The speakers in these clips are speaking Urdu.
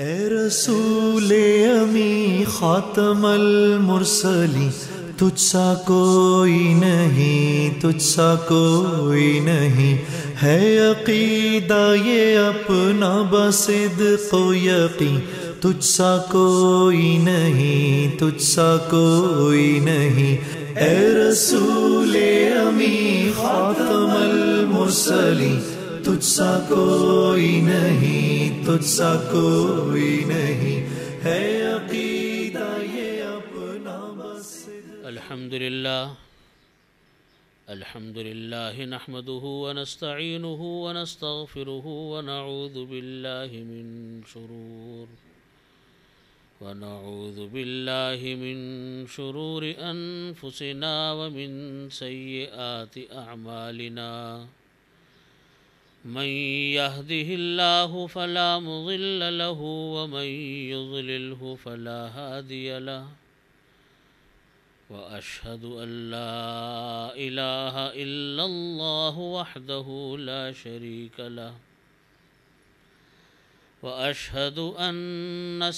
اے رسول امی خاتم المرسلین، تجھ سا کوئی نہیں، تجھ سا کوئی نہیں، ہے عقیدہ یہ اپنا بصدق و یقین، تجھ سا کوئی نہیں، تجھ سا کوئی نہیں، اے رسول امی خاتم المرسلین، تجھ سا کوئی نہیں، تجھ سا کوئی نہیں، ہے عقیدہ یہ اپنا بس۔ الحمد للہ نحمده ونستعینه ونستغفره ونعوذ باللہ من شرور انفسنا ومن سیئات اعمالنا، من يهده الله فلا مضل له ومن يضلله فلا هادي له، وأشهد أن لا إله إلا الله وحده لا شريك له، وأشهد أن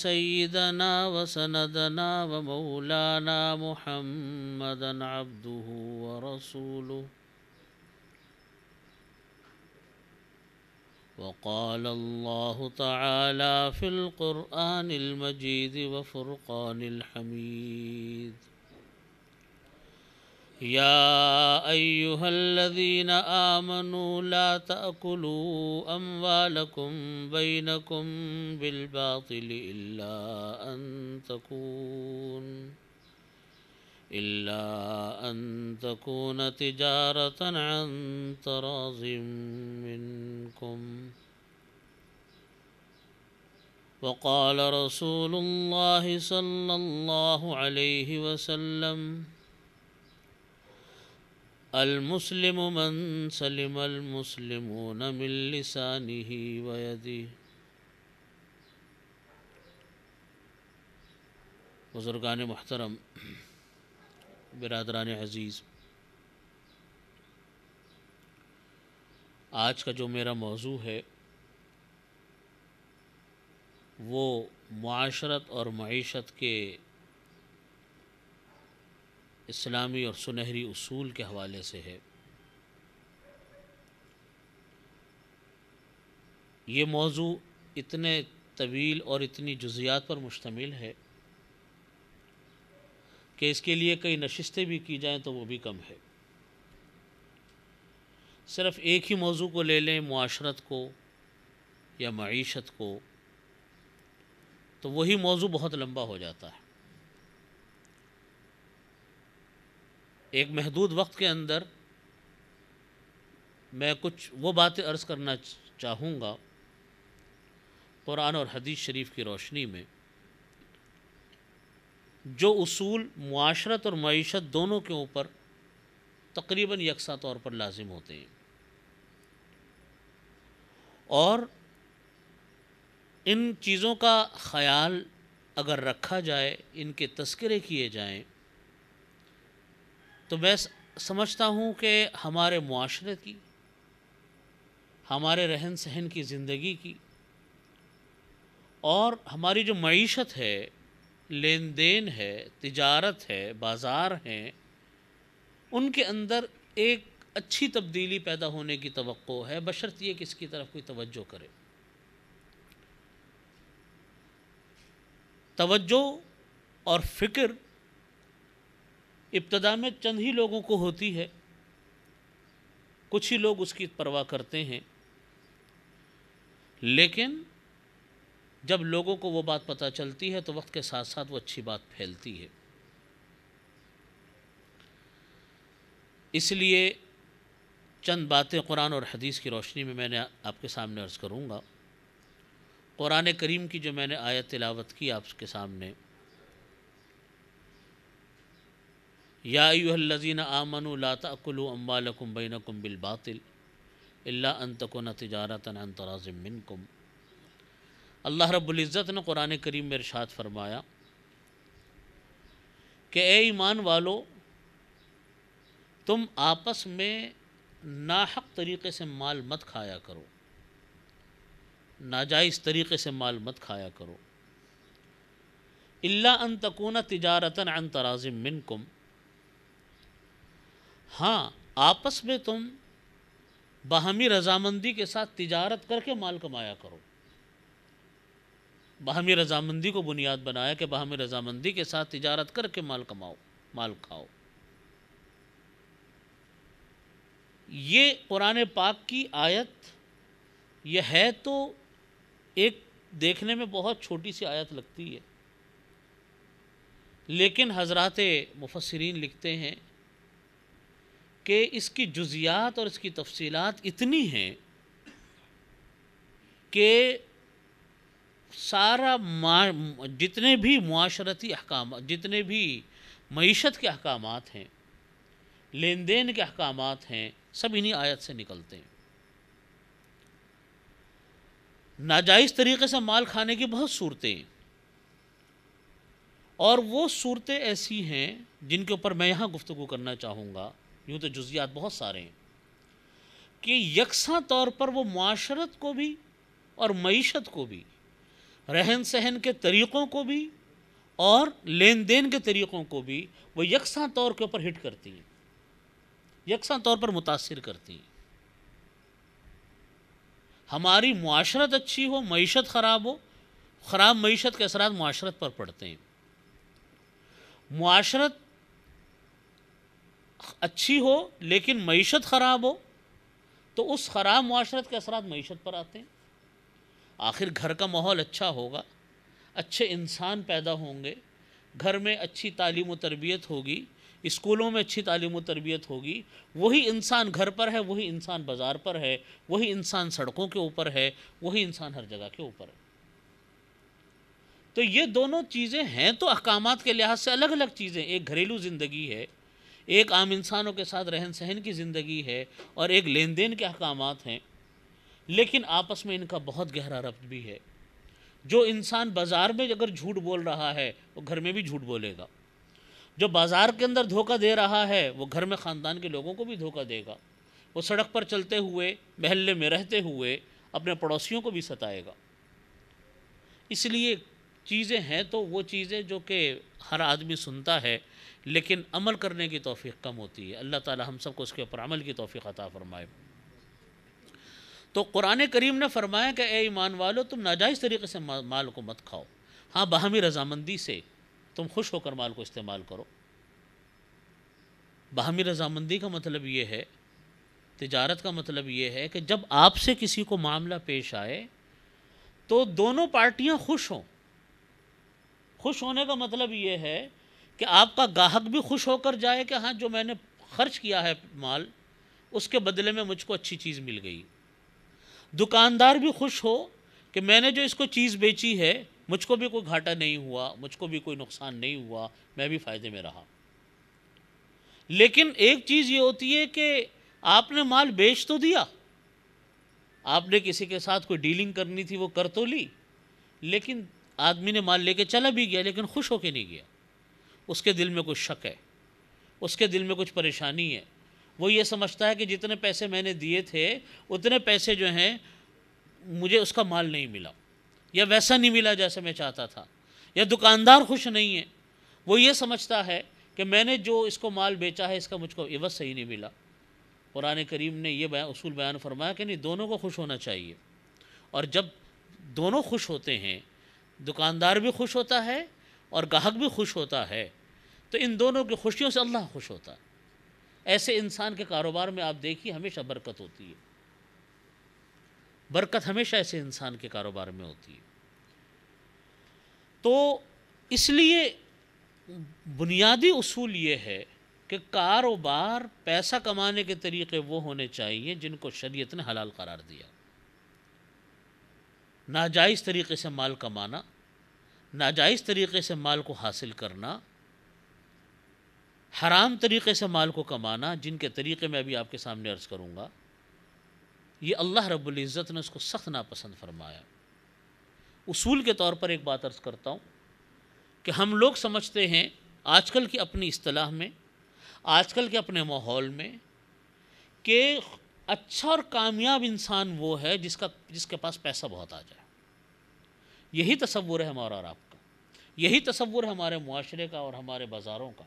سيدنا وسندنا ومولانا محمدا عبده ورسوله، وقال الله تعالى في القرآن المجيد وفرقان الحميد، يا أيها الذين آمنوا لا تأكلوا أموالكم بينكم بالباطل إلا أن تكون تجارة عن تراض منكم، وقال رسول الله صلى الله عليه وسلم: المسلم من سلم المسلمون من لسانه ويده۔ بزرگان محترم، برادران عزیز، آج کا جو میرا موضوع ہے وہ معاشرت اور معیشت کے اسلامی اور سنہری اصول کے حوالے سے ہے۔ یہ موضوع اتنے طویل اور اتنی جزیات پر مشتمل ہے کہ اس کے لیے کئی نشستیں بھی کی جائیں تو وہ بھی کم ہے۔ صرف ایک ہی موضوع کو لے لیں، معاشرت کو یا معیشت کو، تو وہی موضوع بہت لمبا ہو جاتا ہے۔ ایک محدود وقت کے اندر میں کچھ وہ باتیں عرض کرنا چاہوں گا قرآن اور حدیث شریف کی روشنی میں، جو اصول معاشرت اور معیشت دونوں کے اوپر تقریباً یکساں طور پر لازم ہوتے ہیں، اور ان چیزوں کا خیال اگر رکھا جائے، ان کے تذکرے کیے جائیں، تو میں سمجھتا ہوں کہ ہمارے معاشرے کی، ہمارے رہن سہن کی زندگی کی، اور ہماری جو معیشت ہے، لین دین ہے، تجارت ہے، بازار ہیں، ان کے اندر ایک اچھی تبدیلی پیدا ہونے کی توقع ہے، بشرط یہ کہ اس کی طرف کوئی توجہ کرے۔ توجہ اور فکر ابتدا میں چند ہی لوگوں کو ہوتی ہے، کچھ ہی لوگ اس کی پرواہ کرتے ہیں، لیکن جب لوگوں کو وہ بات پتہ چلتی ہے تو وقت کے ساتھ ساتھ وہ اچھی بات پھیلتی ہے۔ اس لیے چند باتیں قرآن اور حدیث کی روشنی میں نے آپ کے سامنے عرض کروں گا۔ قرآن کریم کی جو میں نے آیت تلاوت کی آپ کے سامنے، یا ایھا الذین آمنوا لا تأکلوا اموالکم بینکم بالباطل الا ان تکون تجارۃ عن تراض منکم، اللہ رب العزت نے قرآن کریم میں ارشاد فرمایا کہ اے ایمان والو، تم آپس میں ناحق طریقے سے مال مت کھایا کرو، ناجائز طریقے سے مال مت کھایا کرو. الا ان تکون تجارتا عن تراض منکم، ہاں آپس میں تم باہمی رضامندی کے ساتھ تجارت کر کے مال کمایا کرو. باہمی رضامندی کو بنیاد بنایا کہ باہمی رضامندی کے ساتھ تجارت کر کے مال کماؤ، مال کھاؤ. یہ قرآن پاک کی آیت یہ ہے تو ایک دیکھنے میں بہت چھوٹی سی آیت لگتی ہے، لیکن حضرات مفسرین لکھتے ہیں کہ اس کی جزیات اور اس کی تفصیلات اتنی ہیں کہ سارا جتنے بھی معاشرتی احکامات، جتنے بھی معیشت کے احکامات ہیں، لین دین کے احکامات ہیں، سب انہی آیت سے نکلتے ہیں. ناجائز طریقے سے مال کھانے کی بہت صورتیں ہیں، اور وہ صورتیں ایسی ہیں جن کے اوپر میں یہاں گفتگو کرنا چاہوں گا. یوں تو جزیات بہت سارے ہیں کہ یکساں طور پر وہ معاشرت کو بھی اور معیشت کو بھی، رہن سہن کے طریقوں کو بھی اور لین دین کے طریقوں کو بھی وہ یکساں طور کے اوپر ہٹ کرتی ہیں، یکساں طور پر متاثر کرتی ہیں. ہماری معاشرت اچھی ہو، معیشت خراب ہو، خراب معیشت کے اثرات معاشرت پر پڑتے ہیں. معاشرت اچھی ہو لیکن معیشت خراب ہو تو اس خراب معاشرت کے اثرات معیشت پر آتے ہیں. آخر گھر کا ماحول اچھا ہوگا، اچھے انسان پیدا ہوں گے، گھر میں اچھی تعلیم و تربیت ہوگی، اسکولوں میں اچھی تعلیم و تربیت ہوگی، وہی انسان گھر پر ہے، وہی انسان بازار پر ہے، وہی انسان سڑکوں کے اوپر ہے، وہی انسان ہر جگہ کے اوپر ہے. تو یہ دونوں چیزیں ہیں تو احکامات کے لحاظ سے الگ الگ چیزیں. ایک گھریلو زندگی ہے، ایک عام انسانوں کے ساتھ رہن سہن کی زندگی ہے، اور ایک لین دین کے احکامات ہیں، لیکن آپس میں ان کا بہت گہرا ربط بھی ہے. جو انسان بازار میں اگر جھوٹ بول رہا ہے وہ گھر میں بھی جھوٹ بولے گا، جو بازار کے اندر دھوکہ دے رہا ہے وہ گھر میں خاندان کے لوگوں کو بھی دھوکہ دے گا، وہ سڑک پر چلتے ہوئے، محلے میں رہتے ہوئے اپنے پڑوسیوں کو بھی ستائے گا. اس لیے چیزیں ہیں تو وہ چیزیں جو کہ ہر آدمی سنتا ہے لیکن عمل کرنے کی توفیق کم ہوتی ہے. اللہ تعالی ہم سب کو اس کے اوپر عمل کی توفیق عطا فرمائے. تو قرآن کریم نے فرمایا کہ اے ایمان والو تم ناجائز طریقے سے مال کو مت کھاؤ، ہاں باہمی رضامندی سے تم خوش ہو کر مال کو استعمال کرو. باہمی رضامندی کا مطلب یہ ہے، تجارت کا مطلب یہ ہے کہ جب آپ سے کسی کو معاملہ پیش آئے تو دونوں پارٹیاں خوش ہوں. خوش ہونے کا مطلب یہ ہے کہ آپ کا گاہک بھی خوش ہو کر جائے کہ ہاں جو میں نے خرچ کیا ہے مال اس کے بدلے میں مجھ کو اچھی چیز مل گئی. دکاندار بھی خوش ہو کہ میں نے جو اس کو چیز بیچی ہے مجھ کو بھی کوئی گھاٹا نہیں ہوا، مجھ کو بھی کوئی نقصان نہیں ہوا، میں بھی فائدے میں رہا. لیکن ایک چیز یہ ہوتی ہے کہ آپ نے مال بیچ تو دیا، آپ نے کسی کے ساتھ کوئی ڈیلنگ کرنی تھی وہ کر تو لی، لیکن آدمی نے مال لے کے چلا بھی گیا لیکن خوش ہو کے نہیں گیا. اس کے دل میں کچھ شک ہے، اس کے دل میں کچھ پریشانی ہے. وہ یہ سمجھتا ہے کہ جتنے پیسے میں نے دیے تھے اتنے پیسے جو ہیں مجھے اس کا مال نہیں ملا، یا ویسا نہیں ملا جیسے میں چاہتا تھا. یا دکاندار خوش نہیں ہے، وہ یہ سمجھتا ہے کہ میں نے جو اس کو مال بیچا ہے اس کا مجھ کو عوض صحیح نہیں ملا. قرآن کریم نے یہ اصول بیان فرمایا کہ نہیں، دونوں کو خوش ہونا چاہیے. اور جب دونوں خوش ہوتے ہیں، دکاندار بھی خوش ہوتا ہے اور گاہک بھی خوش ہوتا ہے، تو ان دونوں کی خوشیوں سے اللہ خوش ہوتا ہے. ایسے انسان کے کاروبار میں آپ دیکھیے ہمیشہ برکت ہوتی ہے، برکت ہمیشہ ایسے انسان کے کاروبار میں ہوتی ہے. تو اس لیے بنیادی اصول یہ ہے کہ کاروبار، پیسہ کمانے کے طریقے وہ ہونے چاہیے جن کو شریعت نے حلال قرار دیا. ناجائز طریقے سے مال کمانا، ناجائز طریقے سے مال کو حاصل کرنا، حرام طریقے سے مال کو کمانا، جن کے طریقے میں ابھی آپ کے سامنے عرض کروں گا، یہ اللہ رب العزت نے اس کو سخت ناپسند فرمایا. اصول کے طور پر ایک بات عرض کرتا ہوں کہ ہم لوگ سمجھتے ہیں آج کل کی اپنی اصطلاح میں، آج کل کے اپنے ماحول میں، کہ اچھا اور کامیاب انسان وہ ہے جس کے پاس پیسہ بہت آ جائے. یہی تصور ہے ہمارا اور آپ کا, یہی تصور ہے ہمارے معاشرے کا اور ہمارے بازاروں کا.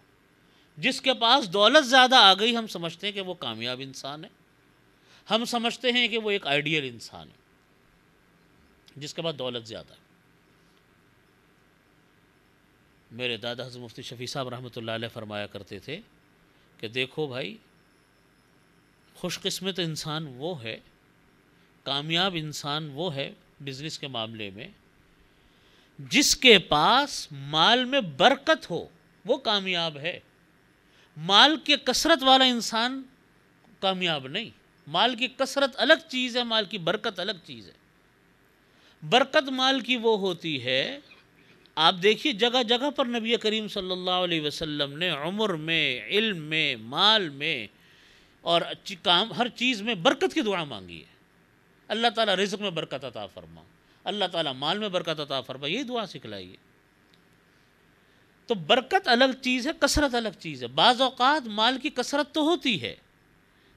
جس کے پاس دولت زیادہ آ گئی ہم سمجھتے ہیں کہ وہ کامیاب انسان ہے, ہم سمجھتے ہیں کہ وہ ایک آئیڈیل انسان ہے جس کے پاس دولت زیادہ ہے. میرے دادا حضرت مفتی شفیع صاحب رحمۃ اللہ علیہ فرمایا کرتے تھے کہ دیکھو بھائی, خوش قسمت انسان وہ ہے, کامیاب انسان وہ ہے بزنس کے معاملے میں جس کے پاس مال میں برکت ہو, وہ کامیاب ہے. مال کی کثرت والا انسان کامیاب نہیں. مال کی کثرت الگ چیز ہے, مال کی برکت الگ چیز ہے. برکت مال کی وہ ہوتی ہے, آپ دیکھیے جگہ جگہ پر نبی کریم صلی اللہ علیہ وسلم نے عمر میں, علم میں, مال میں اور کام ہر چیز میں برکت کی دعا مانگی ہے. اللہ تعالیٰ رزق میں برکت عطا فرما, اللہ تعالیٰ مال میں برکت عطا فرما, یہی دعا سکھلائی ہے. تو برکت الگ چیز ہے, کثرت الگ چیز ہے. بعض اوقات مال کی کثرت تو ہوتی ہے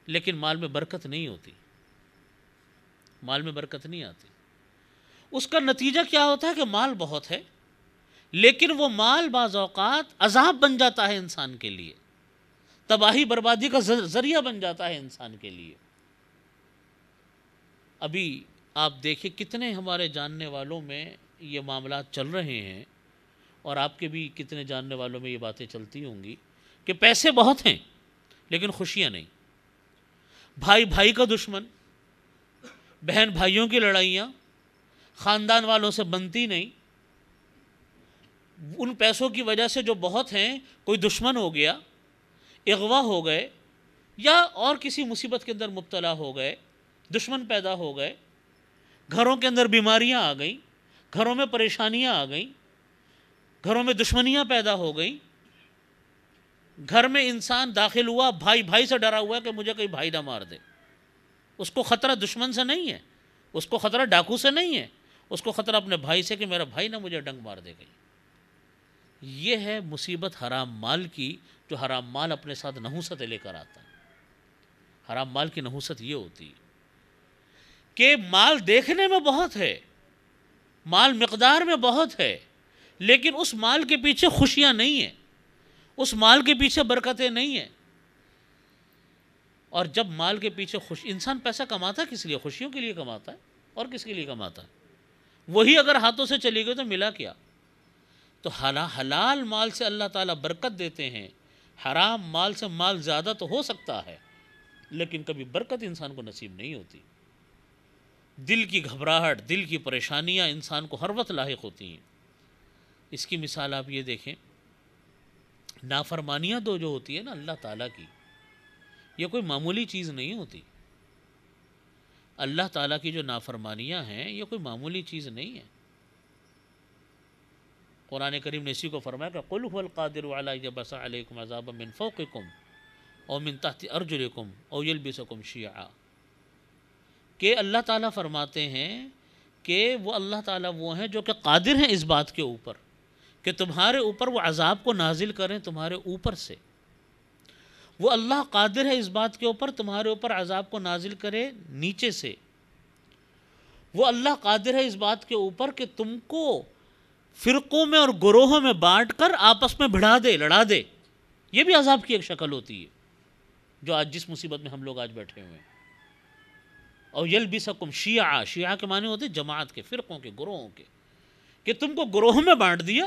لیکن مال میں برکت نہیں ہوتی, مال میں برکت نہیں آتی. اس کا نتیجہ کیا ہوتا ہے کہ مال بہت ہے لیکن وہ مال بعض اوقات عذاب بن جاتا ہے انسان کے لیے, تباہی بربادی کا ذریعہ بن جاتا ہے انسان کے لیے. ابھی آپ دیکھیں کتنے ہمارے جاننے والوں میں یہ معاملات چل رہے ہیں, اور آپ کے بھی کتنے جاننے والوں میں یہ باتیں چلتی ہوں گی کہ پیسے بہت ہیں لیکن خوشیاں نہیں. بھائی بھائی کا دشمن, بہن بھائیوں کی لڑائیاں, خاندان والوں سے بنتی نہیں. ان پیسوں کی وجہ سے جو بہت ہیں کوئی دشمن ہو گیا, اغوا ہو گئے, یا اور کسی مصیبت کے اندر مبتلا ہو گئے, دشمن پیدا ہو گئے, گھروں کے اندر بیماریاں آ گئیں, گھروں میں پریشانیاں آ گئیں, گھروں میں دشمنیاں پیدا ہو گئیں. گھر میں انسان داخل ہوا, بھائی بھائی سے ڈرا ہوا ہے کہ مجھے کوئی بھائی نہ مار دے. اس کو خطرہ دشمن سے نہیں ہے, اس کو خطرہ ڈاکو سے نہیں ہے, اس کو خطرہ اپنے بھائی سے کہ میرا بھائی نہ مجھے ڈنگ مار دے گئی. یہ ہے مصیبت حرام مال کی, جو حرام مال اپنے ساتھ نحوست لے کر آتا ہے. حرام مال کی نحوست یہ ہوتی ہے کہ مال دیکھنے میں بہت ہے, مال مقدار میں بہت ہے, لیکن اس مال کے پیچھے خوشیاں نہیں ہیں, اس مال کے پیچھے برکتیں نہیں ہیں. اور جب مال کے پیچھے انسان پیسہ کماتا ہے کس لیے؟ خوشیوں کے لیے کماتا ہے. اور کس کے لیے کماتا ہے؟ وہی اگر ہاتھوں سے چلی گئی تو ملا کیا؟ تو حلال مال سے اللہ تعالیٰ برکت دیتے ہیں. حرام مال سے مال زیادہ تو ہو سکتا ہے لیکن کبھی برکت انسان کو نصیب نہیں ہوتی. دل کی گھبراہٹ, دل کی پریشانیاں انسان کو ہر وقت لاحق ہوتی ہیں. اس کی مثال آپ یہ دیکھیں, نافرمانیاں جو ہوتی ہے نا اللہ تعالیٰ کی, یہ کوئی معمولی چیز نہیں ہوتی. اللہ تعالیٰ کی جو نافرمانیاں ہیں یہ کوئی معمولی چیز نہیں ہے. قرآن کریم نے اسی کو فرمایا کہ قُلْ هُوَ الْقَادِرُ عَلَىٰ أَن يَبْعَثَ عَلَيْكُمْ عَذَابًا مِّن فَوْقِكُمْ أَوْ مِن تَحْتِ أَرْجُلِكُمْ أَوْ يَلْبِسَكُمْ شِيَعًا. کہ اللہ تعالیٰ فرماتے ہیں کہ وہ اللہ تعالیٰ وہ ہیں جو کہ قادر ہیں اس بات کے اوپر کہ تمہارے اوپر وہ عذاب کو نازل کریں تمہارے اوپر سے. وہ اللہ قادر ہے اس بات کے اوپر تمہارے اوپر عذاب کو نازل کرے نیچے سے. وہ اللہ قادر ہے اس بات کے اوپر کہ تم کو فرقوں میں اور گروہوں میں بانٹ کر آپس میں بھڑا دے, لڑا دے. یہ بھی عذاب کی ایک شکل ہوتی ہے جو آج جس مصیبت میں ہم لوگ آج بیٹھے ہوئے ہیں. اور یلبسکم شیعہ, شیعہ کے معنی ہوتے ہیں جماعت کے, فرقوں کے, گروہوں کے, کہ تم کو گروہوں میں بانٹ دیا,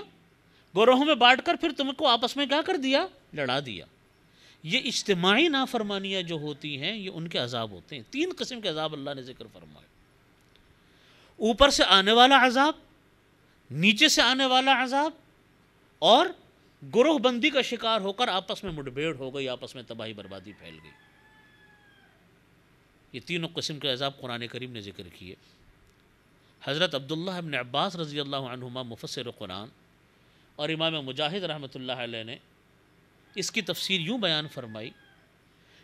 گروہوں میں بانٹ کر پھر تم کو آپس میں کیا کر دیا؟ لڑا دیا. یہ اجتماعی نافرمانیاں جو ہوتی ہیں یہ ان کے عذاب ہوتے ہیں. 3 قسم کے عذاب اللہ نے ذکر فرمائے. اوپر سے آنے والا عذاب, نیچے سے آنے والا عذاب, اور گروہ بندی کا شکار ہو کر آپس میں مٹبھیڑ ہو گئی, آپس میں تباہی بربادی پھیل گئی. یہ 3 قسم کے عذاب قرآن کریم نے ذکر کیے. حضرت عبداللہ ابن عباس رضی اللہ عنہما مفسر قرآن اور امام مجاہد رحمۃ اللہ علیہ نے اس کی تفسیر یوں بیان فرمائی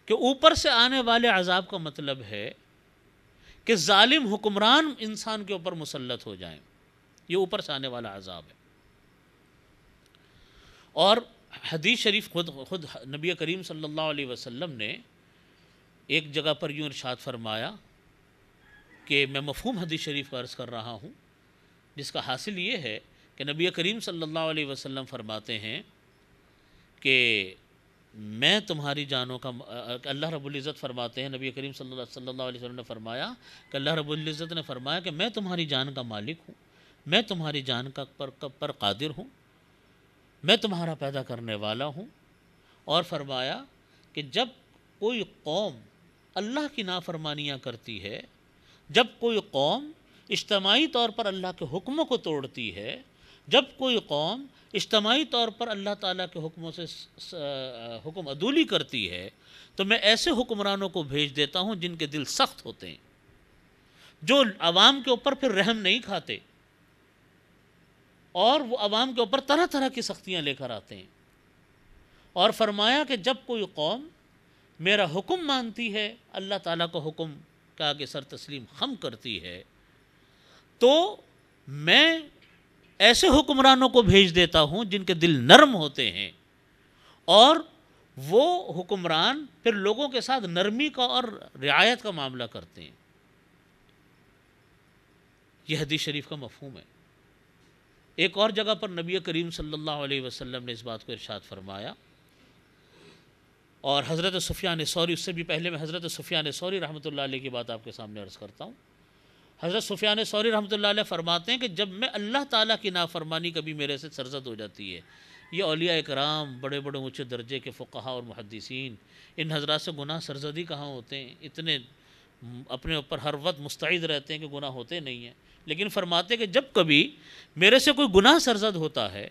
کہ اوپر سے آنے والے عذاب کا مطلب ہے کہ ظالم حکمران انسان کے اوپر مسلط ہو جائیں, یہ اوپر سے آنے والا عذاب ہے. اور حدیث شریف خود نبی کریم صلی اللہ علیہ وسلم نے ایک جگہ پر یوں ارشاد فرمایا کہ میں مفہوم حدیث شریف کا عرض کر رہا ہوں، جس کا حاصل یہ ہے کہ نبی کریم صلی اللہ علیہ وسلم فرماتے ہیں کہ میں تمہاری جانوں کا، اللہ رب العزت فرماتے ہیں، نبی کریم صلی اللہ علیہ وسلم نے فرمایا کہ اللہ رب العزت نے فرمایا کہ میں تمہاری جان کا مالک ہوں، میں تمہاری جان کا پر قادر ہوں، میں تمہارا پیدا کرنے والا ہوں۔ اور فرمایا کہ جب کوئی قوم اللہ کی نافرمانیاں کرتی ہے، جب کوئی قوم اجتماعی طور پر اللہ کے حکموں کو توڑتی ہے، جب کوئی قوم اجتماعی طور پر اللہ تعالیٰ کے حکموں سے حکم عدولی کرتی ہے، تو میں ایسے حکمرانوں کو بھیج دیتا ہوں جن کے دل سخت ہوتے ہیں، جو عوام کے اوپر پھر رحم نہیں کھاتے، اور وہ عوام کے اوپر طرح طرح کی سختیاں لے کر آتے ہیں۔ اور فرمایا کہ جب کوئی قوم میرا حکم مانتی ہے، اللہ تعالیٰ کو حکم کے آگے سر تسلیم خم کرتی ہے، تو میں ایسے حکمرانوں کو بھیج دیتا ہوں جن کے دل نرم ہوتے ہیں، اور وہ حکمران پھر لوگوں کے ساتھ نرمی کا اور رعایت کا معاملہ کرتے ہیں۔ یہ حدیث شریف کا مفہوم ہے۔ ایک اور جگہ پر نبی کریم صلی اللہ علیہ وسلم نے اس بات کو ارشاد فرمایا، اور حضرت سفیان ثوری، اس سے بھی پہلے میں حضرت سفیان ثوری رحمۃ اللہ علیہ کی بات آپ کے سامنے عرض کرتا ہوں۔ حضرت سفیان ثوری رحمۃ اللہ علیہ فرماتے ہیں کہ جب میں اللہ تعالیٰ کی نافرمانی کبھی میرے سے سرزد ہو جاتی ہے، یہ اولیاء اکرام، بڑے بڑے اونچے درجے کے فقہاء اور محدثین، ان حضرات سے گناہ سرزدی کہاں ہوتے ہیں، اتنے اپنے اوپر ہر وقت مستعد رہتے ہیں کہ گناہ ہوتے نہیں ہیں، لیکن فرماتے ہیں کہ جب کبھی میرے سے کوئی گناہ سرزد ہوتا ہے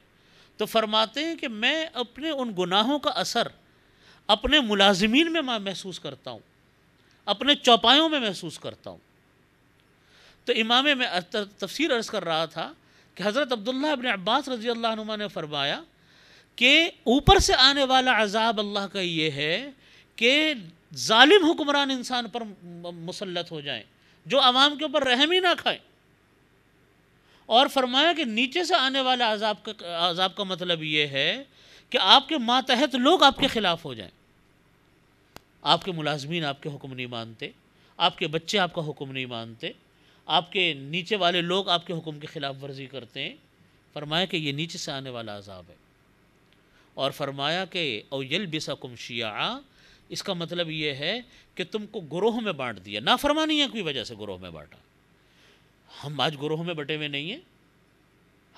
تو فرماتے ہیں کہ میں اپنے ان گناہوں کا اثر اپنے ملازمین میں محسوس کرتا ہوں، اپنے چوپایوں میں محسوس کرتا ہوں۔ تو امام میں تفسیر عرض کر رہا تھا کہ حضرت عبداللہ ابن عباس رضی اللہ عنہما نے فرمایا کہ اوپر سے آنے والا عذاب اللہ کا یہ ہے کہ ظالم حکمران انسان پر مسلط ہو جائیں، جو عوام کے اوپر رحم ہی نہ کھائیں، اور فرمایا کہ نیچے سے آنے والا عذاب کا مطلب یہ ہے کہ آپ کے ماتحت لوگ آپ کے خلاف ہو جائیں، آپ کے ملازمین آپ کے حکم نہیں مانتے، آپ کے بچے آپ کا حکم نہیں مانتے، آپ کے نیچے والے لوگ آپ کے حکم کے خلاف ورزی کرتے ہیں۔ فرمایا کہ یہ نیچے سے آنے والا عذاب ہے، اور فرمایا کہ او یلبسکم شیعا، اس کا مطلب یہ ہے کہ تم کو گروہ میں بانٹ دیا، نافرمانیوں کی وجہ سے گروہ میں بانٹا۔ ہم آج گروہ میں بٹے ہوئے نہیں ہیں،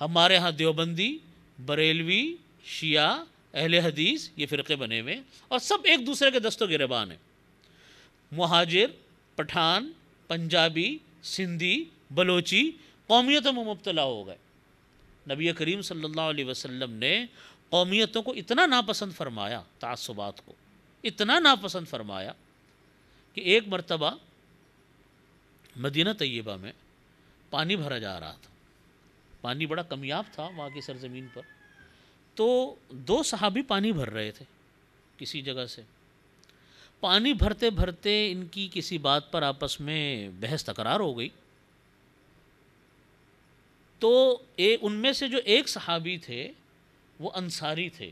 ہمارے ہاں دیوبندی، بریلوی، شیعہ، اہل حدیث، یہ فرقے بنے ہوئے، اور سب ایک دوسرے کے دست و گریبان ہیں۔ مہاجر، پٹھان، پنجابی، سندھی، بلوچی قومیتوں میں مبتلا ہو گئے۔ نبی کریم صلی اللہ علیہ وسلم نے قومیتوں کو اتنا ناپسند فرمایا، تعصبات کو اتنا ناپسند فرمایا کہ ایک مرتبہ مدینہ طیبہ میں پانی بھرا جا رہا تھا، پانی بڑا کمیاب تھا وہاں کی سرزمین پر، تو دو صحابی پانی بھر رہے تھے کسی جگہ سے، پانی بھرتے بھرتے ان کی کسی بات پر آپس میں بحث تکرار ہو گئی، تو ان میں سے جو ایک صحابی تھے وہ انصاری تھے،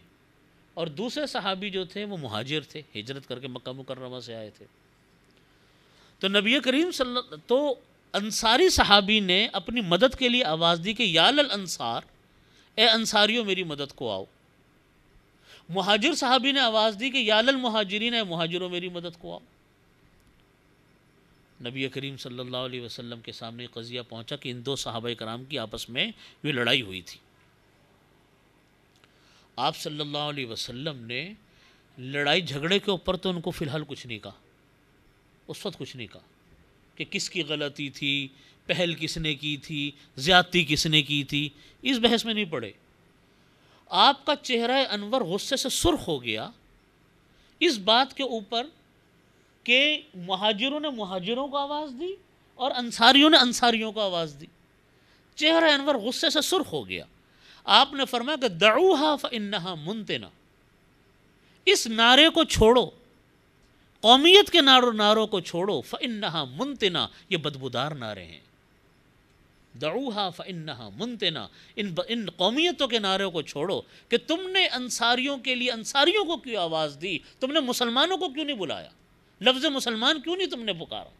اور دوسرے صحابی جو تھے وہ مہاجر تھے، ہجرت کر کے مکہ مکرمہ سے آئے تھے۔ تو نبی کریم تو انصاری صحابی نے اپنی مدد کے لیے آواز دی کہ یا للانصار، اے انصاریوں میری مدد کو آؤ۔ مہاجر صحابی نے آواز دی کہ یا للمہاجرین، اے مہاجروں میری مدد کو آؤ۔ نبی کریم صلی اللہ علیہ وسلم کے سامنے قضیہ پہنچا کہ ان دو صحابہ کرام کی آپس میں یہ لڑائی ہوئی تھی۔ آپ صلی اللہ علیہ وسلم نے لڑائی جھگڑے کے اوپر تو ان کو فی الحال کچھ نہیں کہا، اس وقت کچھ نہیں کہا کہ کس کی غلطی تھی، پہل کس نے کی تھی، زیادتی کس نے کی تھی، اس بحث میں نہیں پڑے۔ آپ کا چہرہ انور غصے سے سرخ ہو گیا اس بات کے اوپر کہ مہاجروں نے مہاجروں کو آواز دی اور انصاریوں نے انصاریوں کو آواز دی، چہرہ انور غصے سے سرخ ہو گیا۔ آپ نے فرمایا کہ دعوہا فإنہا منتنا، اس نعرے کو چھوڑو، قومیت کے نعروں کو چھوڑو، فإنہا منتنا، یہ بدبودار نعرے ہیں۔ دعوہا فإنہا منتنا، ان قومیتوں کے نعروں کو چھوڑو کہ تم نے انصاریوں کے لیے انصاریوں کو کیوں آواز دی، تم نے مسلمانوں کو کیوں نہیں بلایا، لفظ مسلمان کیوں نہیں تم نے پکارا؟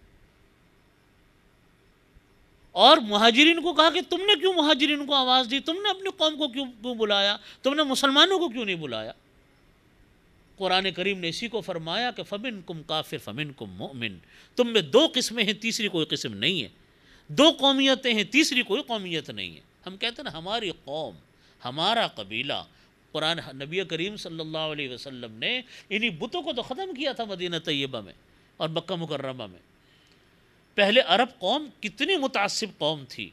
اور مہاجرین کو کہا کہ تم نے کیوں مہاجرین کو آواز دی؟ تم نے اپنی قوم کو کیوں بلایا؟ تم نے مسلمانوں کو کیوں نہیں بلایا؟ قرآن کریم نے اسی کو فرمایا کہ فَمِنْكُمْ کافر فَمِنْكُمْ مُؤْمِن، تم میں دو قسمیں ہیں، تیسری کوئی قسم نہیں ہے، دو قومیتیں ہیں، تیسری کوئی قومیت نہیں ہے۔ ہم کہتے ہیں نا ہماری قوم، ہمارا قبیلہ، قرآن نبی کریم صلی اللہ علیہ وسلم نے انہی بتوں کو تو ختم کیا تھا مدینہ طیبہ میں اور مکہ مکرمہ میں۔ پہلے عرب قوم کتنی متعصب قوم تھی،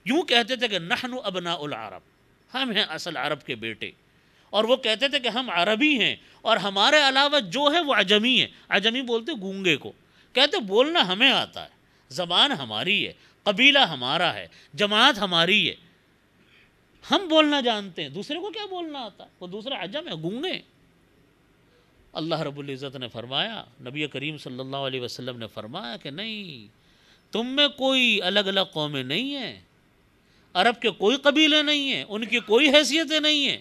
یوں کہتے تھے کہ نحن ابناء العرب، ہم ہیں اصل عرب کے بیٹے، اور وہ کہتے تھے کہ ہم عربی ہیں اور ہمارے علاوہ جو ہے وہ عجمی ہے۔ عجمی بولتے گونگے کو، کہتے بولنا ہمیں آتا ہے، زبان ہماری ہے، قبیلہ ہمارا ہے، جماعت ہماری ہے، ہم بولنا جانتے ہیں، دوسرے کو کیا بولنا آتا ہے؟ وہ دوسرا عجم ہے، گونگے۔ اللہ رب العزت نے فرمایا، نبی کریم صلی اللہ علیہ وسلم نے فرمایا کہ نہیں، تم میں کوئی الگ الگ قومیں نہیں ہیں، عرب کے کوئی قبیلے نہیں ہیں، ان کی کوئی حیثیتیں نہیں ہیں،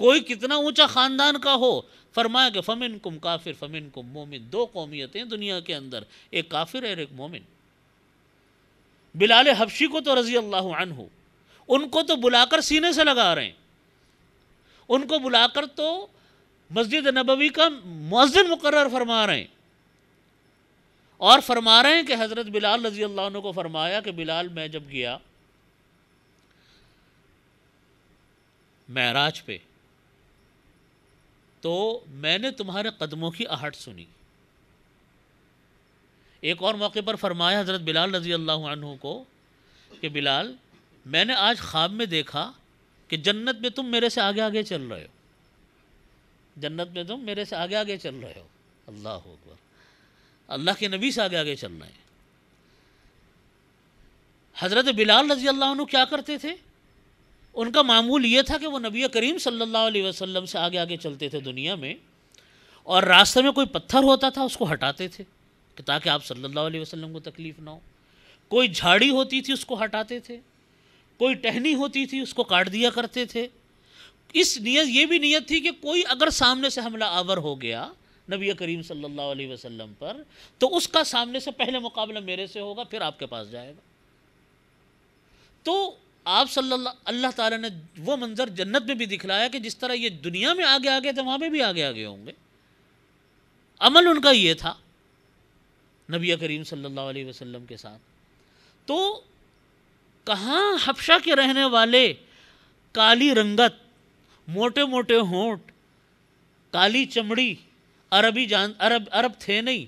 کوئی کتنا اونچا خاندان کا ہو۔ فرمایا کہ فَمِنْكُمْ کافر فَمِنْكُمْ مومن، دو قومیتیں دنیا کے اندر، ایک کافر ہے اور ایک مومن۔ بلال حبشی کو تو رضی اللہ عنہ، ان کو تو بلا کر سینے سے لگا رہے ہیں، ان کو بلا کر تو مسجد نبوی کا مؤذن مقرر فرما رہے ہیں، اور فرما رہے ہیں کہ حضرت بلال رضی اللہ عنہ کو فرمایا کہ بلال، میں جب گیا معراج پہ تو میں نے تمہارے قدموں کی آہٹ سنی۔ ایک اور موقع پر فرمایا حضرت بلال رضی اللہ عنہ کو کہ بلال، میں نے آج خواب میں دیکھا کہ جنت میں تم میرے سے آگے آگے چل رہے ہو، جنت میں تم میرے سے آگے آگے چل رہے ہو۔ اللہ اکبر، اللہ کے نبی سے آگے آگے چل رہے ہیں۔ حضرت بلال رضی اللہ عنہ کیا کرتے تھے؟ ان کا معمول یہ تھا کہ وہ نبی کریم صلی اللہ علیہ وسلم سے آگے آگے چلتے تھے دنیا میں، اور راستے میں کوئی پتھر ہوتا تھا اس کو ہٹاتے تھے کہ تاکہ آپ صلی اللہ علیہ وسلم کو تکلیف نہ ہو، کوئی جھاڑی ہوتی تھی اس کو ہٹاتے تھے، کوئی ٹہنی ہوتی تھی اس کو کاٹ دیا کرتے تھے۔ اس نیت، یہ بھی نیت تھی کہ کوئی اگر سامنے سے حملہ آور ہو گیا نبی کریم صلی اللہ علیہ وسلم پر تو اس کا سامنے سے پہلے مقابلہ میرے سے ہوگا، پھر آپ کے پاس جائے گا۔ تو آپ صلی اللہ تعالیٰ نے وہ منظر جنت میں بھی دکھلایا کہ جس طرح یہ دنیا میں آگے آگے تھے وہاں پہ بھی آگے آگے ہوں گے۔ عمل ان کا یہ تھا نبی کریم صلی اللہ علیہ وسلم کے ساتھ۔ تو کہاں حبشہ کے رہنے والے کالی رنگت، موٹے موٹے ہونٹ، کالی چمڑی، عرب تھے نہیں،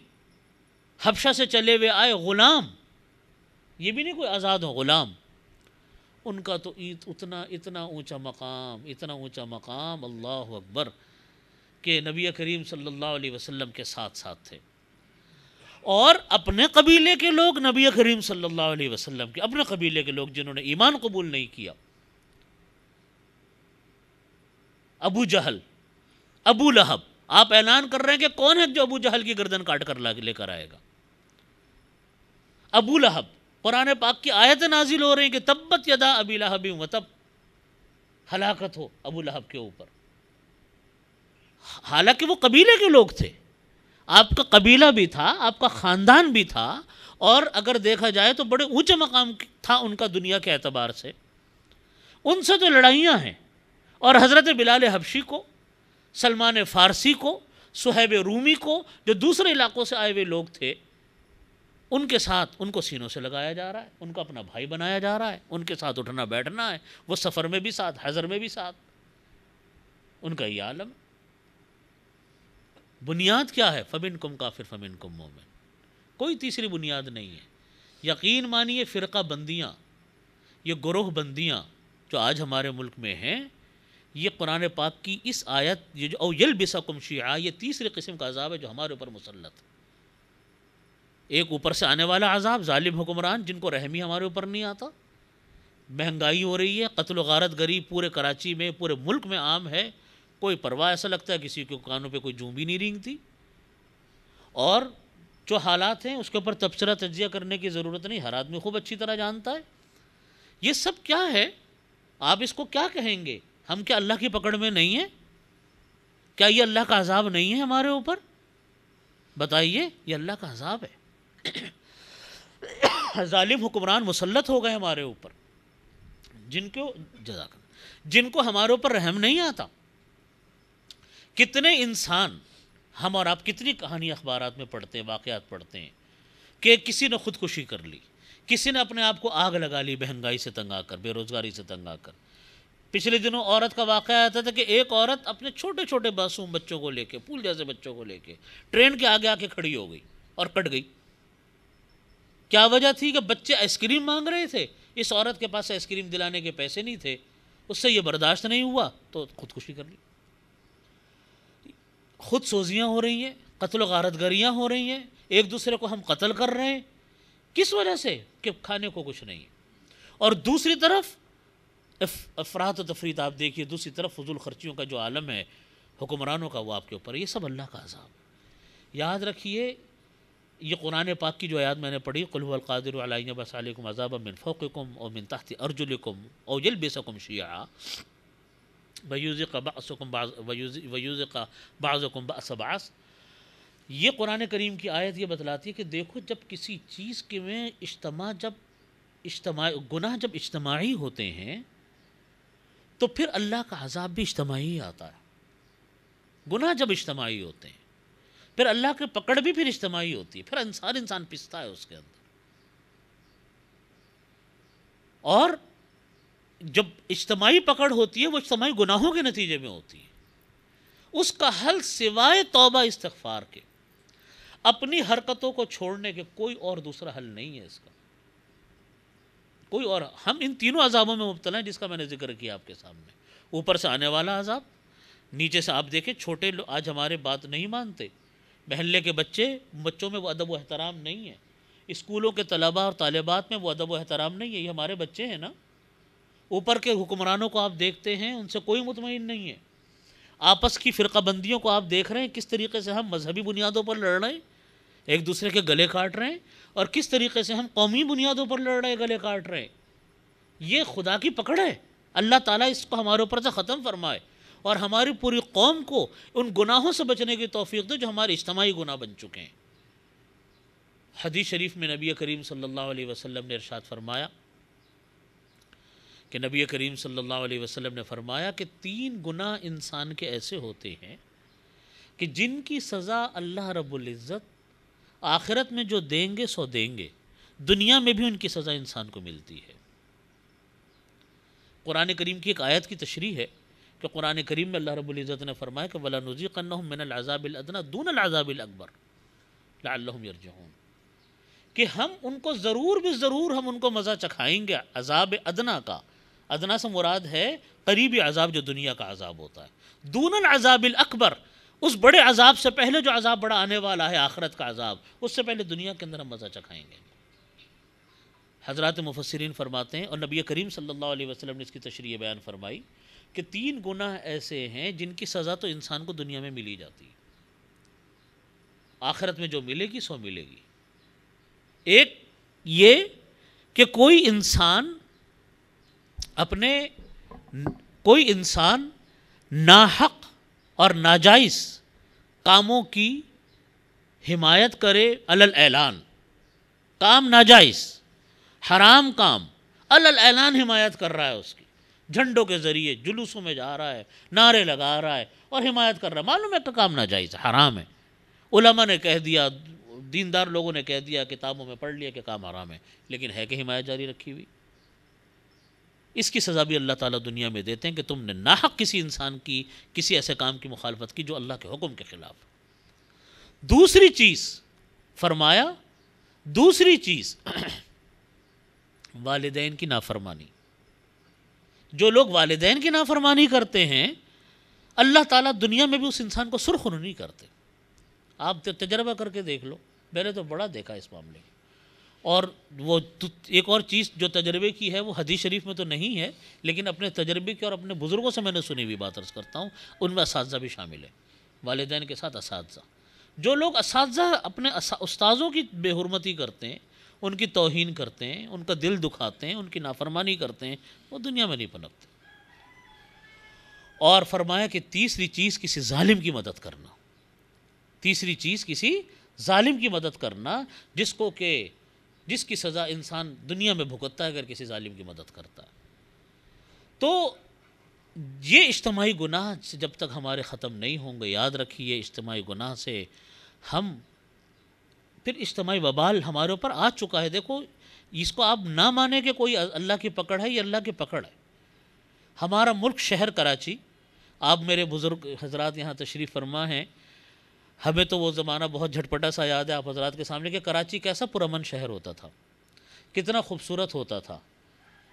حبشہ سے چلے ہوئے آئے غلام، یہ بھی نہیں کوئی آزاد ہو، غلام۔ ان کا تو اتنا اونچا مقام، اتنا اونچا مقام، اللہ اکبر، کہ نبی کریم صلی اللہ علیہ وسلم کے ساتھ ساتھ تھے، اور اپنے قبیلے کے لوگ نبی کریم صلی اللہ علیہ وسلم کے، اپنے قبیلے کے لوگ جنہوں نے ایمان قبول نہیں کیا، ابو جہل، ابو لہب، آپ اعلان کر رہے ہیں کہ کون ہے جو ابو جہل کی گردن کاٹ کر لے کر آئے گا؟ ابو لہب، قرآن پاک کی آیت نازل ہو رہی ہیں کہ تبت یدا ابی لہب وتب، ہلاکت ہو ابو لہب کے اوپر، حالانکہ وہ قبیلے کے لوگ تھے، آپ کا قبیلہ بھی تھا، آپ کا خاندان بھی تھا، اور اگر دیکھا جائے تو بڑے اونچے مقام تھا ان کا دنیا کے اعتبار سے، ان سے تو لڑائیاں ہیں۔ اور حضرت بلال حبشی کو، سلمان فارسی کو، صہیب رومی کو، جو دوسرے علاقوں سے آئے ہوئے لوگ تھے، ان کے ساتھ ان کو سینوں سے لگایا جا رہا ہے، ان کو اپنا بھائی بنایا جا رہا ہے، ان کے ساتھ اٹھنا بیٹھنا ہے، وہ سفر میں بھی ساتھ، حضر میں بھی ساتھ، ان کا یہ عالم۔ بنیاد کیا ہے؟ فَمِنْكُمْ کافر فَمِنْكُمْ مومن، کوئی تیسری بنیاد نہیں ہے۔ یقین مانیے فرقہ بندیاں، یہ گروہ بندیاں جو آج ہمارے ملک میں ہیں، یہ قرآن پاک کی اس آیت، یہ جو او یلبسکم شیعا، یہ تیسری قسم کا عذاب ہے جو ہمارے اوپر مسلط ہے۔ ایک اوپر سے آنے والا عذاب، ظالم حکمران جن کو رحمی ہمارے اوپر نہیں آتا، مہنگائی ہو رہی ہے، قتل و غارت گری پورے کراچی میں، پورے ملک میں عام ہے، کوئی پرواہ، ایسا لگتا ہے کسی کے کانوں پہ کوئی جوں بھی نہیں رینگتی، اور جو حالات ہیں اس کے اوپر تبصرہ تجزیہ کرنے کی ضرورت نہیں، ہر آدمی خوب اچھی طرح جانتا ہے۔ یہ سب کیا ہے؟ آپ اس کو کیا کہیں گے؟ ہم کیا اللہ کی پکڑ میں نہیں ہیں؟ کیا یہ اللہ کا عذاب نہیں ہے ہمارے اوپر؟ بتائیے، یہ اللہ کا عذاب ہے۔ ظالم حکمران مسلط ہو گئے ہمارے اوپر، جن کو ہمارے اوپر رحم نہیں آتا۔ کتنے انسان، ہم اور آپ کتنی کہانی اخبارات میں پڑھتے ہیں، واقعات پڑھتے ہیں کہ کسی نے خودکشی کر لی، کسی نے اپنے آپ کو آگ لگا لی مہنگائی سے تنگ آ کر، بے روزگاری سے تنگ آ کر۔ پچھلے دنوں عورت کا واقعہ آتا تھا کہ ایک عورت اپنے چھوٹے چھوٹے معصوم بچوں کو لے کے، پھول جیسے بچوں کو لے کے ٹرین کے آگے آ کے کھڑی ہو گئی اور کٹ گئی۔ کیا وجہ تھی؟ کہ بچے آئس کریم مانگ رہے تھے، اس عورت کے پاس آئس کریم دلانے کے پیسے نہیں تھے، اس سے یہ برداشت نہیں ہوا تو خودکشی کر لی۔ خود سوزیاں ہو رہی ہیں، قتل و غارت گریاں ہو رہی ہیں، ایک دوسرے کو ہم قتل کر رہے ہیں، کس وجہ سے؟ کہ کھانے کو کچھ نہیں ہے۔ اور دوسری طرف افراط و تفریط آپ دیکھیے، دوسری طرف فضول خرچیوں کا جو عالم ہے حکمرانوں کا، وہ آپ کے اوپر، یہ سب اللہ کا عذاب ہے۔ یاد رکھیے، یہ قرآن پاک کی جو آیات میں نے پڑھی، قل هو القادر علی ان یبعث علیکم عذابا من فوقکم او من تحت ارجلکم او یلبسکم شیعا ویذیق بعضکم بأس بعض۔ یہ قرآن کریم کی آیت یہ بتلاتی ہے کہ دیکھو، جب کسی چیز کے میں گناہ جب اجتماعی ہوتے ہیں تو پھر اللہ کا عذاب بھی اجتماعی ہی آتا ہے۔ گناہ جب اجتماعی ہوتے ہیں پھر اللہ کی پکڑ بھی پھر اجتماعی ہوتی ہے، پھر انسان پستا ہے اس کے اندر۔ اور جب اجتماعی پکڑ ہوتی ہے، وہ اجتماعی گناہوں کے نتیجے میں ہوتی ہے۔ اس کا حل سوائے توبہ استغفار کے، اپنی حرکتوں کو چھوڑنے کے، کوئی اور دوسرا حل نہیں ہے اس کا، کوئی اور۔ ہم ان تینوں عذابوں میں مبتلا ہیں جس کا میں نے ذکر کیا آپ کے سامنے۔ اوپر سے آنے والا عذاب، نیچے سے آپ دیکھیں چھوٹے لوگ آج ہمارے بات نہیں مانتے، محلے کے بچوں میں وہ ادب و احترام نہیں ہے، اسکولوں کے طلباء اور طالبات میں وہ ادب و احترام نہیں ہے، یہ ہمارے بچے ہیں نا۔ اوپر کے حکمرانوں کو آپ دیکھتے ہیں، ان سے کوئی مطمئن نہیں ہے۔ آپس کی فرقہ بندیوں کو آپ دیکھ رہے ہیں، کس طریقے سے ہم مذہبی بنیادوں پر لڑ رہے ہیں، ایک دوسرے کے گلے کاٹ رہے ہیں، اور کس طریقے سے ہم قومی بنیادوں پر لڑ رہے ہیں، گلے کاٹ رہے ہیں۔ یہ خدا کی پکڑ ہے۔ اللہ تعالیٰ اس کو ہمارے اوپر سے ختم فرمائے اور ہماری پوری قوم کو ان گناہوں سے بچنے کی توفیق دے جو ہمارے اجتماعی گناہ بن چکے ہیں۔ حدیث شریف میں نبی کریم صلی اللہ علیہ وسلم نے ارشاد فرمایا کہ نبی کریم صلی اللہ علیہ وسلم نے فرمایا کہ 3 گناہ انسان کے ایسے ہوتے ہیں کہ جن کی سزا اللہ رب العزت آخرت میں جو دیں گے سو دیں گے، دنیا میں بھی ان کی سزا انسان کو ملتی ہے۔ قرآن کریم کی ایک آیت کی تشریح ہے کہ قرآن کریم میں اللہ رب العزت نے فرمایا کہ وَلَنُذِيقَنَّهُم مِّنَ الْعَذَابِ الْأَدْنَىٰ دُونَ الْعَذَابِ الْأَكْبَرِ لَعَلَّهُمْ يَرْجِعُونَ، کہ ہم ان کو ضرور ہم ان کو مزہ چکھائیں گے عذاب ادنا کا۔ ادنا سے مراد ہے قریبی عذاب جو دنیا کا عذاب ہوتا ہے، دون العذاب الاکبر، اس بڑے عذاب سے پہلے جو عذاب بڑا آنے والا ہے، آخرت کا عذاب، اس سے پہلے دنیا کے اندر ہم مزہ چکھائیں گے۔ حضرات مفسرین فرماتے ہیں، اور نبی کریم صلی اللہ علیہ وسلم نے اس کی تشریح بیان فرمائی کہ 3 گناہ ایسے ہیں جن کی سزا تو انسان کو دنیا میں ملی جاتی ہے، آخرت میں جو ملے گی سو ملے گی۔ ایک یہ کہ کوئی انسان ناحق اور ناجائز کاموں کی حمایت کرے، علی اعلان، کام ناجائز، حرام کام علی اعلان حمایت کر رہا ہے، اس کی جھنڈوں کے ذریعے جلوسوں میں جا رہا ہے، نعرے لگا رہا ہے اور حمایت کر رہا ہے، معلوم ہے کہ کام ناجائز ہے، حرام ہے، علماء نے کہہ دیا، دیندار لوگوں نے کہہ دیا، کتابوں میں پڑھ لیا کہ کام حرام ہے، لیکن ہے کہ حمایت جاری رکھی ہوئی۔ اس کی سزا بھی اللہ تعالیٰ دنیا میں دیتے ہیں کہ تم نے ناحق کسی انسان کی کسی ایسے کام کی مخالفت کی جو اللہ کے حکم کے خلاف۔ دوسری چیز فرمایا، دوسری چیز والدین کی نافرمانی۔ جو لوگ والدین کی نافرمانی کرتے ہیں، اللہ تعالیٰ دنیا میں بھی اس انسان کو سرخرو نہیں کرتے۔ آپ تجربہ کر کے دیکھ لو، میں نے تو بڑا دیکھا اس معاملے میں۔ اور وہ ایک اور چیز جو تجربے کی ہے، وہ حدیث شریف میں تو نہیں ہے، لیکن اپنے تجربے کی اور اپنے بزرگوں سے میں نے سنی ہوئی بات عرض کرتا ہوں، ان میں اساتذہ بھی شامل ہیں، والدین کے ساتھ اساتذہ۔ جو لوگ اساتذہ اپنے استاذوں کی بے حرمتی کرتے ہیں، ان کی توہین کرتے ہیں، ان کا دل دکھاتے ہیں، ان کی نافرمانی کرتے ہیں، وہ دنیا میں نہیں پنپتے۔ اور فرمایا کہ تیسری چیز کسی ظالم کی مدد کرنا، تیسری چیز کسی ظالم کی مدد کرنا جس کی سزا انسان دنیا میں بھگتتا ہے اگر کسی ظالم کی مدد کرتا ہے. تو یہ اجتماعی گناہ جب تک ہمارے ختم نہیں ہوں گے، یاد رکھیے اجتماعی گناہ سے ہم پھر اجتماعی وبال ہمارے اوپر آ چکا ہے. دیکھو اس کو آپ نہ مانیں کہ کوئی اللہ کی پکڑ ہے، یہ اللہ کی پکڑ ہے. ہمارا ملک شہر کراچی، آپ میرے بزرگ حضرات یہاں تشریف فرما ہیں، ہمیں تو وہ زمانہ بہت جھٹپٹا سا یاد ہے آپ حضرات کے سامنے کہ کراچی کیسا پرامن شہر ہوتا تھا، کتنا خوبصورت ہوتا تھا،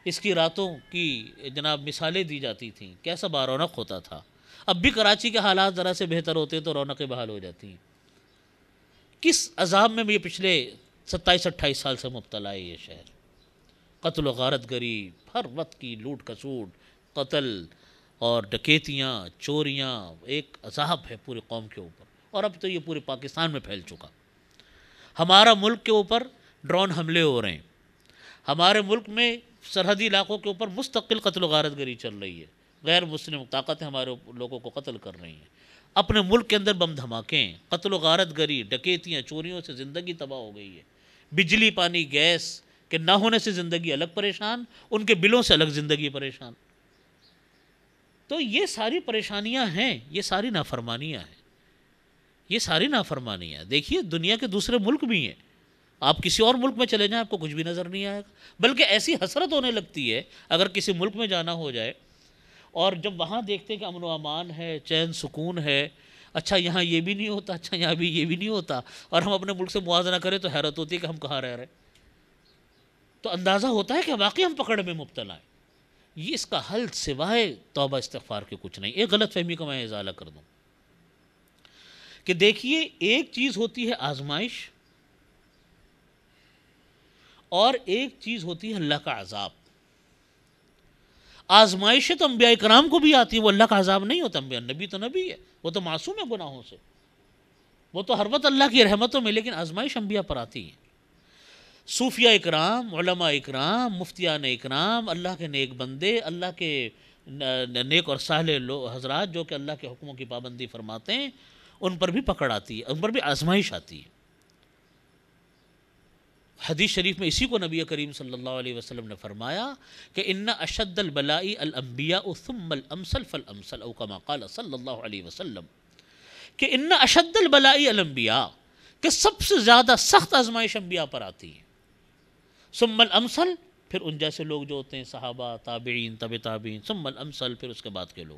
اس کی راتوں کی جناب مثالیں دی جاتی تھیں، کیسا بارونق ہوتا تھا. اب بھی کراچی کے حالات ذرا سے بہتر ہوتے تو رونقیں بحال ہو جاتی ہیں. کس عذاب میں یہ پچھلے 27-28 سال سے مبتلا ہے یہ شہر. قتل و غارت گری، ہر وقت کی لوٹ کسوٹ، قتل اور ڈکیتیاں، چوریاں، ایک عذاب ہے پوری قوم کے اوپر. اور اب تو یہ پورے پاکستان میں پھیل چکا. ہمارا ملک کے اوپر ڈرون حملے ہو رہے ہیں، ہمارے ملک میں سرحدی علاقوں کے اوپر مستقل قتل و غارت گری چل رہی ہے. غیر مسلم طاقتیں ہمارے لوگوں کو قتل کر رہی ہیں. اپنے ملک کے اندر بم دھماکے، قتل و غارت گری، ڈکیتیاں، چوریوں سے زندگی تباہ ہو گئی ہے. بجلی، پانی، گیس کے نہ ہونے سے زندگی الگ پریشان، ان کے بلوں سے الگ زندگی پریشان. تو یہ ساری پریشانیاں ہیں، یہ ساری نافرمانیاں ہیں، یہ ساری نافرمانیاں. دیکھیے دنیا کے دوسرے ملک بھی ہیں، آپ کسی اور ملک میں چلے جائیں آپ کو کچھ بھی نظر نہیں آئے گا. بلکہ ایسی حسرت ہونے لگتی ہے اگر کسی ملک میں جانا ہو جائے اور جب وہاں دیکھتے ہیں کہ امن و امان ہے، چین سکون ہے، اچھا یہاں یہ بھی نہیں ہوتا، اچھا یہاں بھی یہ بھی نہیں ہوتا، اور ہم اپنے ملک سے موازنہ کریں تو حیرت ہوتی ہے کہ ہم کہاں رہ رہے ہیں. تو اندازہ ہوتا ہے کہ واقعی ہم پکڑ میں مبتلا ہیں. یہ اس کا حل سوائے توبہ استغفار کے کچھ نہیں. ایک غلط فہمی کا میں ازالہ کر دوں کہ دیکھیے ایک چیز ہوتی ہے آزمائش اور ایک چیز ہوتی ہے اللہ کا عذاب. آزمائشیں تو انبیاء کرام کو بھی آتی ہیں، وہ اللہ کا عذاب نہیں ہوتا. نبی تو نبی ہے، وہ تو معصوم ہے گناہوں سے، وہ تو ہر وقت اللہ کی رحمتوں میں، لیکن آزمائش انبیاء پر آتی ہے. صوفیاء اکرام، علماء اکرام، مفتیان اکرام، اللہ کے نیک بندے، اللہ کے نیک اور صالح حضرات جو کہ اللہ کے حکموں کی پابندی فرماتے ہیں، ان پر بھی پکڑ آتی ہے، ان پر بھی آزمائش آتی ہے. حدیث شریف میں اسی کو نبی کریم صلی اللہ علیہ وسلم نے فرمایا کہ ان اشد البلاء الانبیاء ثم الامثل فالامثل، او کما قال صلی اللہ علیہ وسلم کہ ان اشد البلاء الانبیاء، کہ سب سے زیادہ سخت آزمائش انبیاء پر آتی ہے. ثم الامثل، پھر ان جیسے لوگ جو ہوتے ہیں صحابہ، تابعین، تبع تابعین، ثم الامثل، پھر اس کے بعد کے لوگ.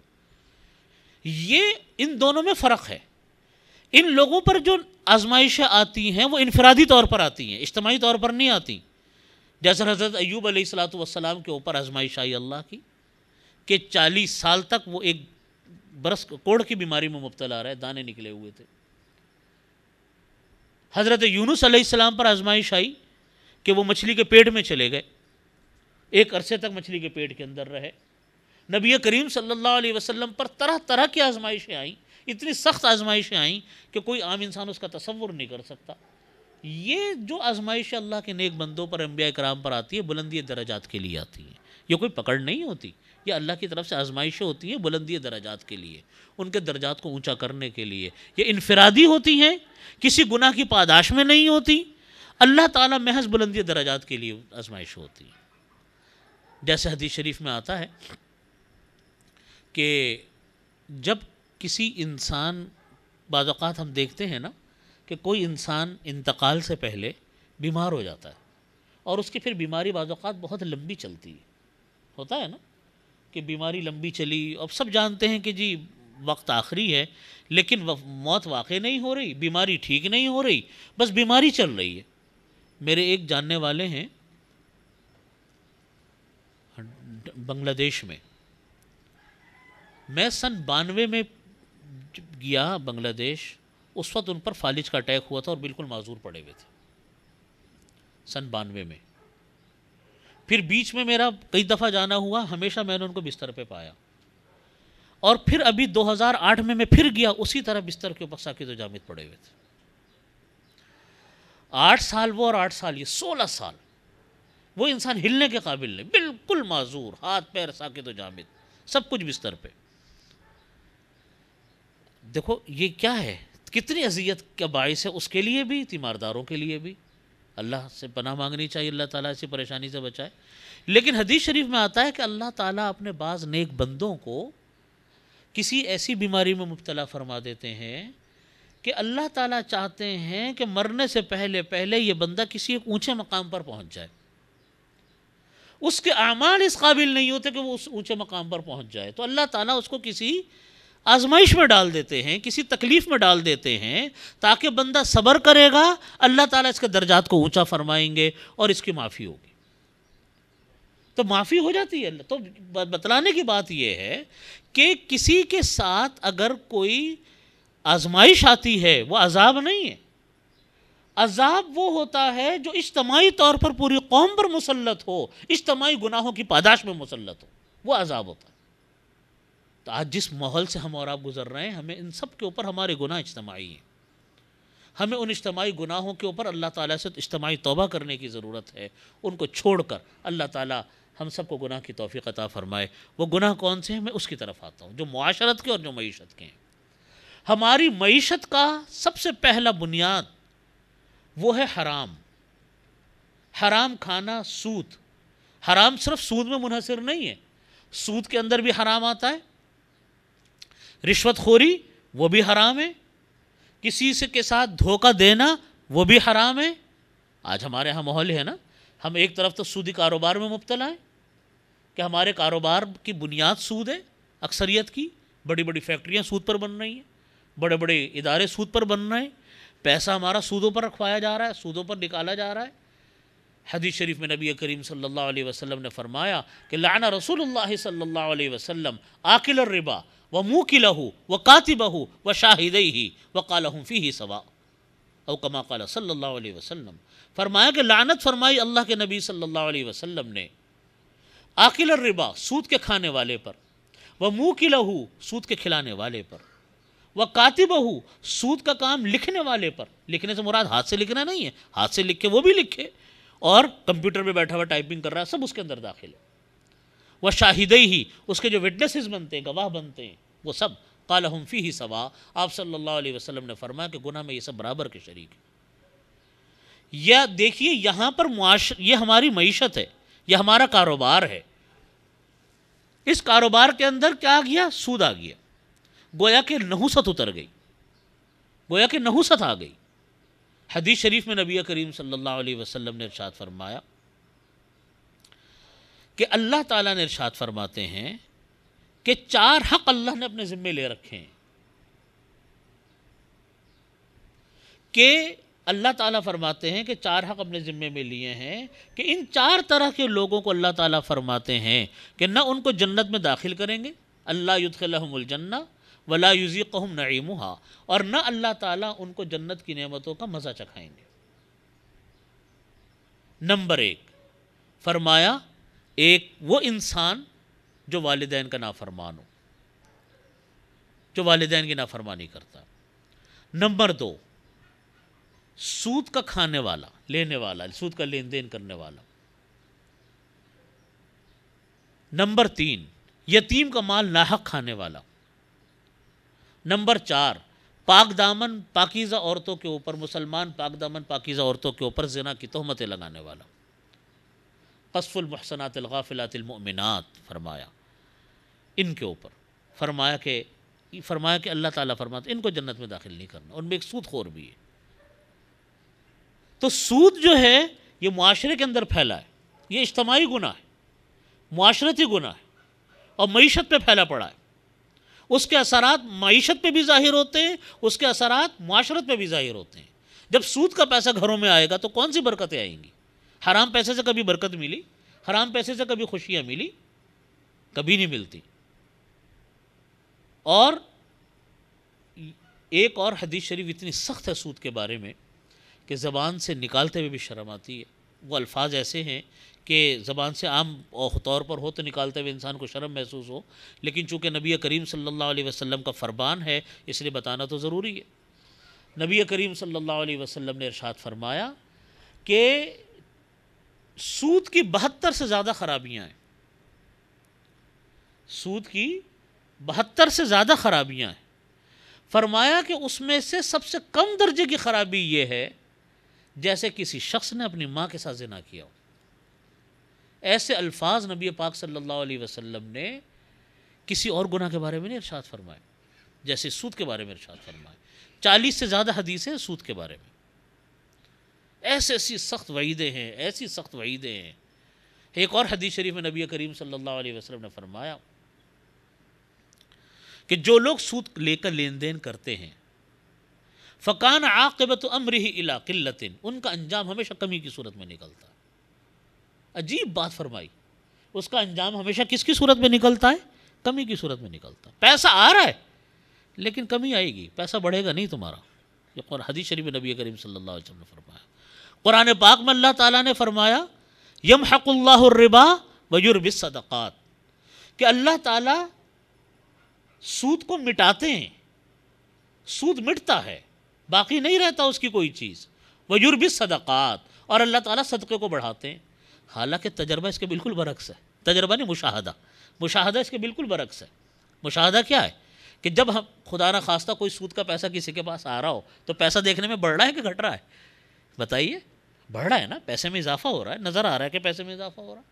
یہ ان دونوں میں فرق ہے. ان لوگوں پر جو آزمائشیں آتی ہیں وہ انفرادی طور پر آتی ہیں، اجتماعی طور پر نہیں آتی. جیسے حضرت ایوب علیہ السلام کے اوپر آزمائش آئی اللہ کی کہ 40 سال تک وہ ایک برس کوڑھ کی بیماری میں مبتلا رہے، دانے نکلے ہوئے تھے. حضرت یونس علیہ السلام پر آزمائش آئی کہ وہ مچھلی کے پیٹ میں چلے گئے، ایک عرصے تک مچھلی کے پیٹ کے اندر رہے. نبی کریم صلی اللہ علیہ وسلم پر طرح طرح کی آزمائشیں آئیں، اتنی سخت آزمائشیں آئیں کہ کوئی عام انسان اس کا تصور نہیں کر سکتا. یہ جو آزمائش اللہ کے نیک بندوں پر، انبیاء کرام پر آتی ہے، بلندی درجات کے لیے آتی ہے. یہ کوئی پکڑ نہیں ہوتی، یہ اللہ کی طرف سے آزمائشیں ہوتی ہیں بلندی درجات کے لیے، ان کے درجات کو اونچا کرنے کے لیے. یہ انفرادی ہوتی ہیں، کسی گناہ کی پاداش میں نہیں ہوتی، اللہ تعالیٰ محض بلندی درجات کے لیے آزمائش ہوتی ہے. جیسے حدیث شریف میں آتا ہے کہ جب کسی انسان، بعض اوقات ہم دیکھتے ہیں نا کہ کوئی انسان انتقال سے پہلے بیمار ہو جاتا ہے اور اس کی پھر بیماری بعض اوقات بہت لمبی چلتی ہے. ہوتا ہے نا کہ بیماری لمبی چلی، اب سب جانتے ہیں کہ جی وقت آخری ہے، لیکن موت واقع نہیں ہو رہی، بیماری ٹھیک نہیں ہو رہی، بس بیماری چل رہی ہے. میرے ایک جاننے والے ہیں بنگلہ دیش میں، میں سن 92 میں گیا بنگلہ دیش، اس وقت ان پر فالج کا اٹیک ہوا تھا اور بالکل معذور پڑے ہوئے تھے سن 92 میں. پھر بیچ میں میرا کئی دفعہ جانا ہوا، ہمیشہ میں نے ان کو بستر پہ پایا. اور پھر ابھی 2008 میں پھر گیا، اسی طرح بستر کے اوپر ساکت و جامد پڑے ہوئے تھے. 8 سال وہ اور 8 سال یہ، 16 سال وہ انسان ہلنے کے قابل نہیں، بالکل معذور، ہاتھ پیر ساکت و جامد، سب کچھ بستر پہ. دیکھو یہ کیا ہے، کتنی اذیت کا باعث ہے اس کے لیے بھی، تیمارداروں کے لیے بھی۔ اللہ سے پناہ مانگنی چاہیے، اللہ تعالیٰ اسی پریشانی سے بچائے۔ لیکن حدیث شریف میں آتا ہے کہ اللہ تعالیٰ اپنے بعض نیک بندوں کو کسی ایسی بیماری میں مبتلا فرما دیتے ہیں کہ اللہ تعالیٰ چاہتے ہیں کہ مرنے سے پہلے یہ بندہ کسی ایک اونچے مقام پر پہنچ جائے۔ اس کے اعمال اس قابل نہیں ہوتے کہ وہ اس اونچے مقام پر پہنچ جائے، تو اللہ تعالیٰ اس کو کسی آزمائش میں ڈال دیتے ہیں، کسی تکلیف میں ڈال دیتے ہیں، تاکہ بندہ صبر کرے گا، اللہ تعالیٰ اس کے درجات کو اونچا فرمائیں گے اور اس کی معافی ہوگی، تو معافی ہو جاتی ہے۔ تو بتلانے کی بات یہ ہے کہ کسی کے ساتھ اگر کوئی آزمائش آتی ہے وہ عذاب نہیں ہے، عذاب وہ ہوتا ہے جو اجتماعی طور پر پوری قوم پر مسلط ہو، اجتماعی گناہوں کی پاداش میں مسلط ہو، وہ عذاب ہوتا ہے۔ تو آج جس ماحول سے ہم اور آپ گزر رہے ہیں، ہمیں ان سب کے اوپر ہمارے گناہ اجتماعی ہیں، ہمیں ان اجتماعی گناہوں کے اوپر اللہ تعالیٰ سے اجتماعی توبہ کرنے کی ضرورت ہے، ان کو چھوڑ کر اللہ تعالیٰ ہم سب کو گناہ کی توفیق عطا فرمائے۔ وہ گناہ کون سے ہیں؟ میں اس کی طرف آتا ہوں جو معاشرت کے اور جو معیشت کے ہیں۔ ہماری معیشت کا سب سے پہلا بنیاد وہ ہے حرام، حرام کھانا، سود۔ حرام صرف سود میں منحصر نہیں ہے، سود کے اندر بھی حرام آتا ہے، رشوت خوری وہ بھی حرام ہے، کسی سے کے ساتھ دھوکہ دینا وہ بھی حرام ہے۔ آج ہمارے ہاں ماحول ہے نا، ہم ایک طرف تو سودی کاروبار میں مبتلا ہیں کہ ہمارے کاروبار کی بنیاد سود ہے، اکثریت کی بڑی بڑی فیکٹریاں سود پر بن رہی ہیں، بڑے بڑے ادارے سود پر بن رہے ہیں، پیسہ ہمارا سودوں پر رکھوایا جا رہا ہے، سودوں پر نکالا جا رہا ہے۔ حدیث شریف میں نبی کریم صلی اللہ علیہ وسلم نے فرمایا کہ لعن رسول اللہ صلی اللہ علیہ وسلم آکل الربا وموکلہ وکاتبہ وشاہدیہ وقالہم فیہ سواء، او کما قال صلی اللہ علیہ وسلم۔ فرمایا کہ لعنت فرمائی اللہ کے نبی صلی اللہ علیہ وسلم نے آکل الربا، سود کے کھانے والے پر، وموکلہ، سود کے کھلانے والے پر، وکاتبہ، سود کا کام لکھنے والے پر۔ لکھنے سے مراد ہاتھ سے لکھنا نہیں ہے، ہاتھ سے لکھ کے وہ بھی لکھے اور کمپیوٹر پہ بیٹھا ہوا ٹائپنگ کر رہا ہے، سب اس کے اندر داخل ہے۔ وشاہدیہ، اس کے جو وٹنسز بنتے ہیں، گواہ بنتے ہیں، وہ سب قالہم فیہ سواء۔ آپ صلی اللہ علیہ وسلم نے فرمایا کہ گناہ میں یہ سب برابر کے شریک ہیں۔ یا دیکھیے یہاں پر یہ ہماری معیشت ہے، یہ ہمارا کاروبار ہے، اس کاروبار کے اندر کیا آ گیا؟ سود آ گیا، گویا کہ نحوست اتر گئی، گویا کہ نحوست آ گئی۔ حدیث شریف میں نبی کریم صلی اللہ علیہ وسلم نے ارشاد فرمایا کہ اللہ تعالیٰ نے ارشاد فرماتے ہیں کہ 4 حق اللہ نے اپنے ذمے لے رکھے ہیں، کہ اللہ تعالیٰ فرماتے ہیں کہ 4 حق اپنے ذمے میں لیے ہیں کہ ان 4 طرح کے لوگوں کو اللہ تعالیٰ فرماتے ہیں کہ نہ ان کو جنت میں داخل کریں گے، اللہ یدخلہم الجنہ ولا یذیقہم نعیمہا، اور نہ اللہ تعالیٰ ان کو جنت کی نعمتوں کا مزہ چکھائیں گے۔ نمبر 1 فرمایا، ایک وہ انسان جو والدین کا نافرمان ہو، جو والدین کی نافرمانی کرتا۔ نمبر 2 سود کا کھانے والا، لینے والا، سود کا لین دین کرنے والا۔ نمبر 3 یتیم کا مال ناحق کھانے والا۔ نمبر 4 پاک دامن پاکیزہ عورتوں کے اوپر، مسلمان پاک دامن پاکیزہ عورتوں کے اوپر زنا کی تہمتیں لگانے والا۔ قذف المحصنات الغافلات المؤمنات فرمایا ان کے اوپر، فرمایا کہ اللہ تعالیٰ فرماتے ان کو جنت میں داخل نہیں کرنا، ان میں ایک سود خور بھی ہے۔ تو سود جو ہے یہ معاشرے کے اندر پھیلا ہے، یہ اجتماعی گناہ ہے، معاشرتی گناہ ہے، اور معیشت پہ پھیلا پڑا ہے۔ اس کے اثرات معیشت پہ بھی ظاہر ہوتے ہیں، اس کے اثرات معاشرت پہ بھی ظاہر ہوتے ہیں۔ جب سود کا پیسہ گھروں میں آئے گا تو کون سی برکتیں آئیں گی؟ حرام پیسے سے کبھی برکت ملی؟ حرام پیسے سے کبھی خوشیاں ملی؟ کبھی نہیں ملتی۔ اور ایک اور حدیث شریف اتنی سخت ہے سود کے بارے میں کہ زبان سے نکالتے ہوئے بھی شرم آتی ہے۔ وہ الفاظ ایسے ہیں کہ زبان سے عام طور پر ہو تو نکالتے ہوئے انسان کو شرم محسوس ہو، لیکن چونکہ نبی کریم صلی اللہ علیہ وسلم کا فرمان ہے اس لیے بتانا تو ضروری ہے۔ نبی کریم صلی اللہ علیہ وسلم نے ارشاد فرمایا کہ سود کی 72 سے زیادہ خرابیاں ہیں، سود کی 72 سے زیادہ خرابیاں ہیں۔ فرمایا کہ اس میں سے سب سے کم درجے کی خرابی یہ ہے جیسے کسی شخص نے اپنی ماں کے ساتھ زنا کیا ہو۔ ایسے الفاظ نبی پاک صلی اللہ علیہ وسلم نے کسی اور گناہ کے بارے میں نہیں ارشاد فرمائے، جیسے سود کے بارے میں ارشاد فرمائے۔ 40 سے زیادہ حدیثیں سود کے بارے میں، ایسی سخت وعیدیں ہیں، ایسی سخت وعیدیں ہیں۔ ایک اور حدیث شریف میں نبی کریم صلی اللہ علیہ وسلم نے فرمایا کہ جو لوگ سود لے کر لین دین کرتے ہیں فَكَانَ عَاقِبَةُ أَمْرِهِ إِلَىٰ قِلَّةٍ، ان کا انجام ہمیشہ کمی کی صورت میں نکلتا ہے۔ عجیب بات فرمائی، اس کا انجام ہمیشہ کس کی صورت میں نکلتا ہے؟ کمی کی صورت میں نکلتا ہے۔ پیسہ آ رہا ہے لیکن کمی آئے گی، پیسہ بڑھے گا نہیں تمہارا۔ یہ قرآن حدیث شریف میں نبی کریم صلی اللہ علیہ وسلم نے فرمایا۔ قرآن پاک میں اللہ تعالیٰ نے فرمایا یمحق اللہ الربا ویربی الصدقات، کہ اللہ تعالیٰ سود کو مٹاتے ہیں، سود مٹتا ہے، باقی نہیں رہتا اس کی کوئی چیز۔ ویربی الصدقات، اور اللہ تعالیٰ صدقے کو بڑھاتے ہیں۔ حالانکہ تجربہ اس کے بالکل برعکس ہے، تجربہ نہیں، مشاہدہ اس کے بالکل برعکس ہے۔ مشاہدہ کیا ہے کہ جب ہم خدا نہ خواستہ کوئی سود کا پیسہ کسی کے پاس آ رہا ہو تو پیسہ دیکھنے میں بڑھ رہا ہے کہ گھٹ رہا ہے؟ بتائیے، بڑھ رہا ہے نا، پیسے میں اضافہ ہو رہا ہے، نظر آ رہا ہے کہ پیسے میں اضافہ ہو رہا ہے۔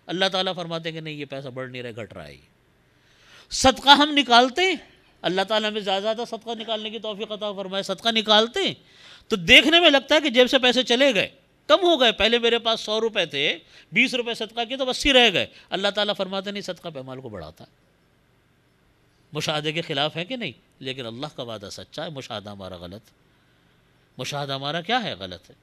اللہ تعالیٰ فرماتے ہیں کہ نہیں، یہ پیسہ بڑھ نہیں رہا ہے، گھٹ رہا ہے۔ صدقہ ہم نکالتے ہیں، اللہ تعالیٰ ہمیں زیادہ صدقہ نکالنے کی توفیق عطا فرمائے، صدقہ نکالتے ہیں تو دیکھنے میں لگتا ہے کہ جیب سے پیسے چلے گئے، کم ہو گئے، پہلے میرے پاس 100 روپے تھے، 20 روپے صدقہ کیے تو 80 رہ گئے۔ اللہ تعالیٰ فرماتے نہیں، صدقہ پیمال کو بڑھاتا ہے۔ مشاہدے کے خلاف ہے کہ نہیں؟ لیکن اللہ کا وعدہ سچا ہے، مشاہدہ ہمارا غلط، مشاہدہ ہمارا کیا ہے؟ غلط ہے۔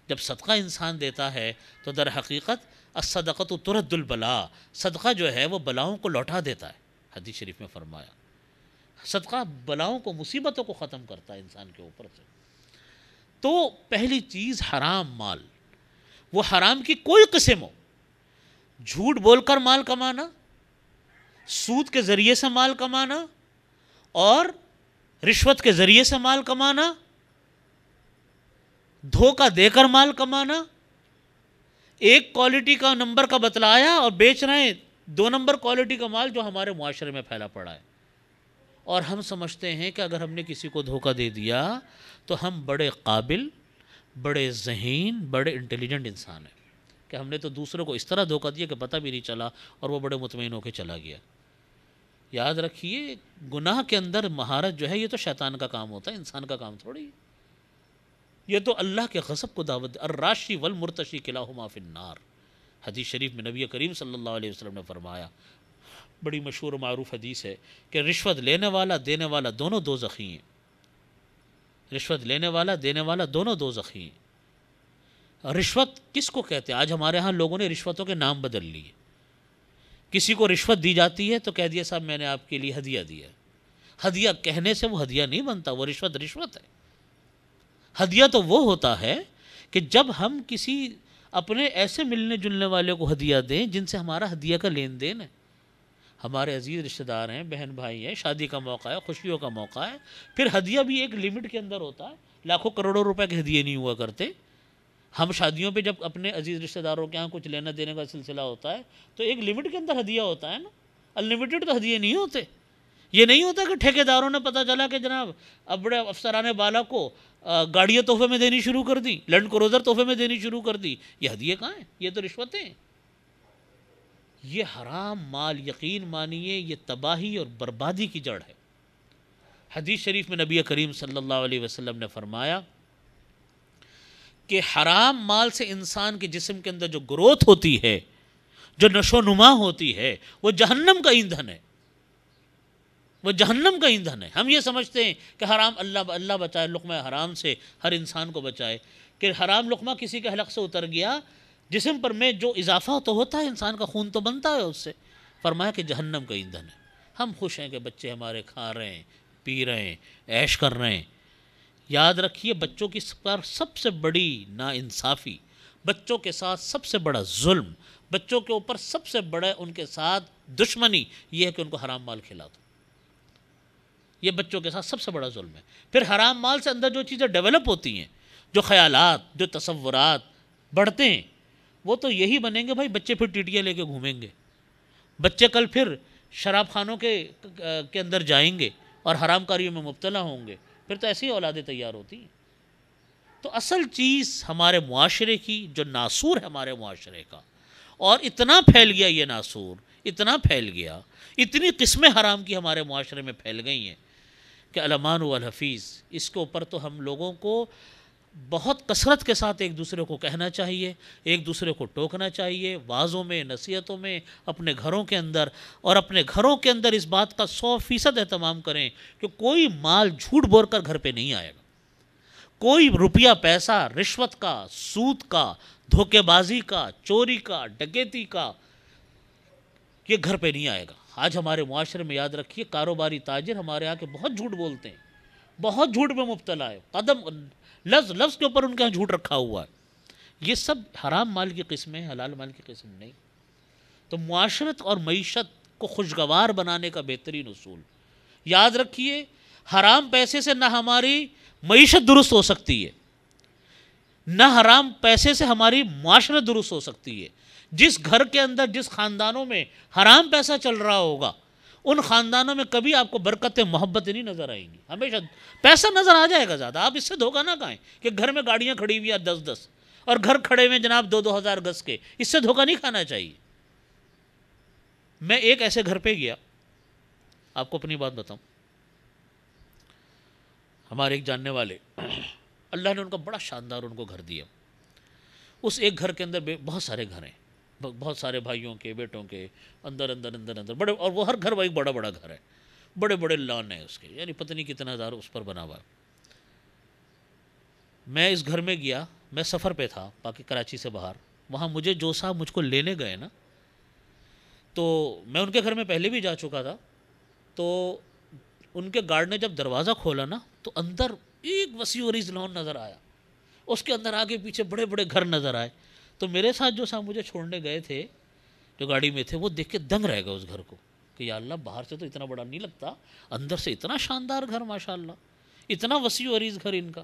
جب صدقہ انسان دیتا ہے تو در حقیقت الصدقۃ ترد البلاء، صدقہ جو ہے وہ بلاؤں کو لوٹا دیتا ہے۔ حدیث شریف میں فرمایا صدقہ بلاؤں کو، مصیبتوں کو ختم کرتا ہے انسان کے اوپر سے۔ تو پہلی چیز حرام مال، وہ حرام کی کوئی قسم ہو، جھوٹ بول کر مال کمانا، سود کے ذریعے سے مال کمانا، اور رشوت کے ذریعے سے مال کمانا، دھوکہ دے کر مال کمانا، ایک کوالٹی کا نمبر کا بتلایا اور بیچ رہے ہیں 2 نمبر کوالٹی کا مال جو ہمارے معاشرے میں پھیلا پڑا ہے۔ اور ہم سمجھتے ہیں کہ اگر ہم نے کسی کو دھوکہ دے دیا تو ہم بڑے قابل، بڑے ذہین، بڑے انٹیلیجنٹ انسان ہیں، کہ ہم نے تو دوسروں کو اس طرح دھوکہ دیا کہ پتہ بھی نہیں چلا اور وہ بڑے مطمئن ہو کے چلا گیا۔ یاد رکھیے، گناہ کے اندر مہارت جو ہے یہ تو شیطان کا کام ہوتا ہے، انسان کا کام تھوڑی ہے۔ یہ تو اللہ کے غضب کو دعوت، الراشی والمرتشی کلاہما فی النار۔ حدیث شریف میں نبی کریم صلی اللہ علیہ وسلم نے فرمایا، بڑی مشہور و معروف حدیث ہے کہ رشوت لینے والا دینے والا دونوں دوزخی ہیں، رشوت لینے والا دینے والا دونوں دوزخی ہیں۔ رشوت کس کو کہتے ہیں؟ آج ہمارے ہاں لوگوں نے رشوتوں کے نام بدل لیے۔ کسی کو رشوت دی جاتی ہے تو کہہ دیا صاحب میں نے آپ کے لیے ہدیہ دیا۔ ہدیہ کہنے سے وہ ہدیہ نہیں بنتا، وہ رشوت ہے۔ ہدیہ تو وہ ہوتا ہے کہ جب ہم کسی اپنے ایسے ملنے جلنے والے کو ہدیہ دیں جن سے ہمارا ہدیہ کا لین دین ہے، ہمارے عزیز رشتہ دار ہیں، بہن بھائی ہیں، شادی کا موقع ہے، خوشیوں کا موقع ہے۔ پھر ہدیہ بھی ایک لمٹ کے اندر ہوتا ہے، لاکھوں کروڑوں روپے کے ہدیے نہیں ہوا کرتے۔ ہم شادیوں پہ جب اپنے عزیز رشتہ داروں کے ہاں کچھ لینا دینے کا سلسلہ ہوتا ہے تو ایک لمٹ کے اندر ہدیہ ہوتا ہے نا، انلمیٹڈ تو ہدیے نہیں ہوتے۔ یہ نہیں ہوتا کہ ٹھیکیداروں نے پتہ چلا کہ جناب اب بڑے افسران بالا کو گاڑیاں تحفے میں دینی شروع کر دی، لینڈ کروزر تحفے میں دینی شروع کر دی۔ یہ ہدیے کہاں ہیں؟ یہ تو رشوتیں ہیں۔ یہ حرام مال، یقین مانیے، یہ تباہی اور بربادی کی جڑ ہے۔ حدیث شریف میں نبی کریم صلی اللہ علیہ وسلم نے فرمایا کہ حرام مال سے انسان کے جسم کے اندر جو گروتھ ہوتی ہے، جو نشو و نما ہوتی ہے، وہ جہنم کا ایندھن ہے، وہ جہنم کا ایندھن ہے۔ ہم یہ سمجھتے ہیں کہ حرام، اللہ بچائے لقمہ حرام سے، ہر انسان کو بچائے، کہ حرام لقمہ کسی کے حلق سے اتر گیا، جسم پر میں جو اضافہ تو ہوتا ہے، انسان کا خون تو بنتا ہے اس سے، فرمایا کہ جہنم کا ایندھن ہے۔ ہم خوش ہیں کہ بچے ہمارے کھا رہے ہیں، پی رہے ہیں، عیش کر رہے ہیں۔ یاد رکھیے، بچوں کی سب سے بڑی ناانصافی، بچوں کے ساتھ سب سے بڑا ظلم، بچوں کے اوپر سب سے بڑا ان کے ساتھ دشمنی یہ ہے کہ ان کو حرام مال کھلا دو۔ یہ بچوں کے ساتھ سب سے بڑا ظلم ہے۔ پھر حرام مال سے اندر جو چیزیں ڈیولپ ہوتی ہیں، جو خیالات، جو تصورات بڑھتے ہیں، وہ تو یہی بنیں گے بھائی، بچے پھر ٹیٹیاں لے کے گھومیں گے، بچے کل پھر شراب خانوں کے اندر جائیں گے اور حرام کاریوں میں مبتلا ہوں گے، پھر تو ایسی ہی اولادیں تیار ہوتی ہیں۔ تو اصل چیز ہمارے معاشرے کی جو ناسور ہے ہمارے معاشرے کا، اور اتنا پھیل گیا یہ ناسور، اتنا پھیل گیا، اتنی قسمیں حرام کی ہمارے معاشرے میں پھیل گئی ہیں کہ الامان والحفیظ، اس کے اوپر تو ہم لوگوں کو بہت کثرت کے ساتھ ایک دوسرے کو کہنا چاہیے، ایک دوسرے کو ٹوکنا چاہیے، وعظوں میں، نصیحتوں میں، اپنے گھروں کے اندر، اور اپنے گھروں کے اندر اس بات کا 100% اہتمام کریں کہ کوئی مال جھوٹ بول کر گھر پہ نہیں آئے گا، کوئی روپیہ پیسہ رشوت کا، سود کا، دھوکے بازی کا، چوری کا، ڈکیتی کا، یہ گھر پہ نہیں آئے گا۔ آج ہمارے معاشرے میں یاد رکھیے کاروباری تاجر ہمارے یہاں کے بہت جھوٹ بولتے ہیں، بہت جھوٹ میں مبتلا ہے، قدم لفظ کے اوپر ان کے یہاں جھوٹ رکھا ہوا ہے۔ یہ سب حرام مال کی قسمیں ہیں، حلال مال کی قسم نہیں۔ تو معاشرت اور معیشت کو خوشگوار بنانے کا بہترین اصول، یاد رکھیے حرام پیسے سے نہ ہماری معیشت درست ہو سکتی ہے، نہ حرام پیسے سے ہماری معاشرت درست ہو سکتی ہے۔ جس گھر کے اندر، جس خاندانوں میں حرام پیسہ چل رہا ہوگا، ان خاندانوں میں کبھی آپ کو برکتیں، محبتیں نہیں نظر آئیں گی، ہمیشہ پیسہ نظر آ جائے گا زیادہ۔ آپ اس سے دھوکہ نہ کھائیں کہ گھر میں گاڑیاں کھڑی ہوئی ہیں 10 اور گھر کھڑے ہوئے جناب 2 ہزار گز کے، اس سے دھوکہ نہیں کھانا چاہیے۔ میں ایک ایسے گھر پہ گیا، آپ کو اپنی بات بتاؤں، ہمارے ایک جاننے والے، اللہ نے ان کا بڑا شاندار ان کو گھر دیا۔ اس ایک گھر کے اندر بہت سارے گھر ہیں، بہت سارے بھائیوں کے، بیٹوں کے، اندر بڑے، اور وہ ہر گھر ایک بڑا بڑا گھر ہے، بڑے بڑے لان ہیں اس کے، یعنی پتہ نہیں کتنا ہزار اس پر بنا ہوا ہے۔ میں اس گھر میں گیا، میں سفر پہ تھا باقی کراچی سے باہر، وہاں مجھے جو صاحب مجھ کو لینے گئے نا، تو میں ان کے گھر میں پہلے بھی جا چکا تھا، تو ان کے گارڈ نے جب دروازہ کھولا نا تو اندر ایک وسیع و عریض لان نظر آیا، اس کے اندر آگے پیچھے بڑے بڑے گھر نظر آئے۔ تو میرے ساتھ جو صاحب مجھے چھوڑنے گئے تھے، جو گاڑی میں تھے، وہ دیکھ کے دنگ رہ گئے اس گھر کو کہ یا اللہ، باہر سے تو اتنا بڑا نہیں لگتا، اندر سے اتنا شاندار گھر، ماشاءاللہ، اتنا وسیع و عریض گھر ان کا۔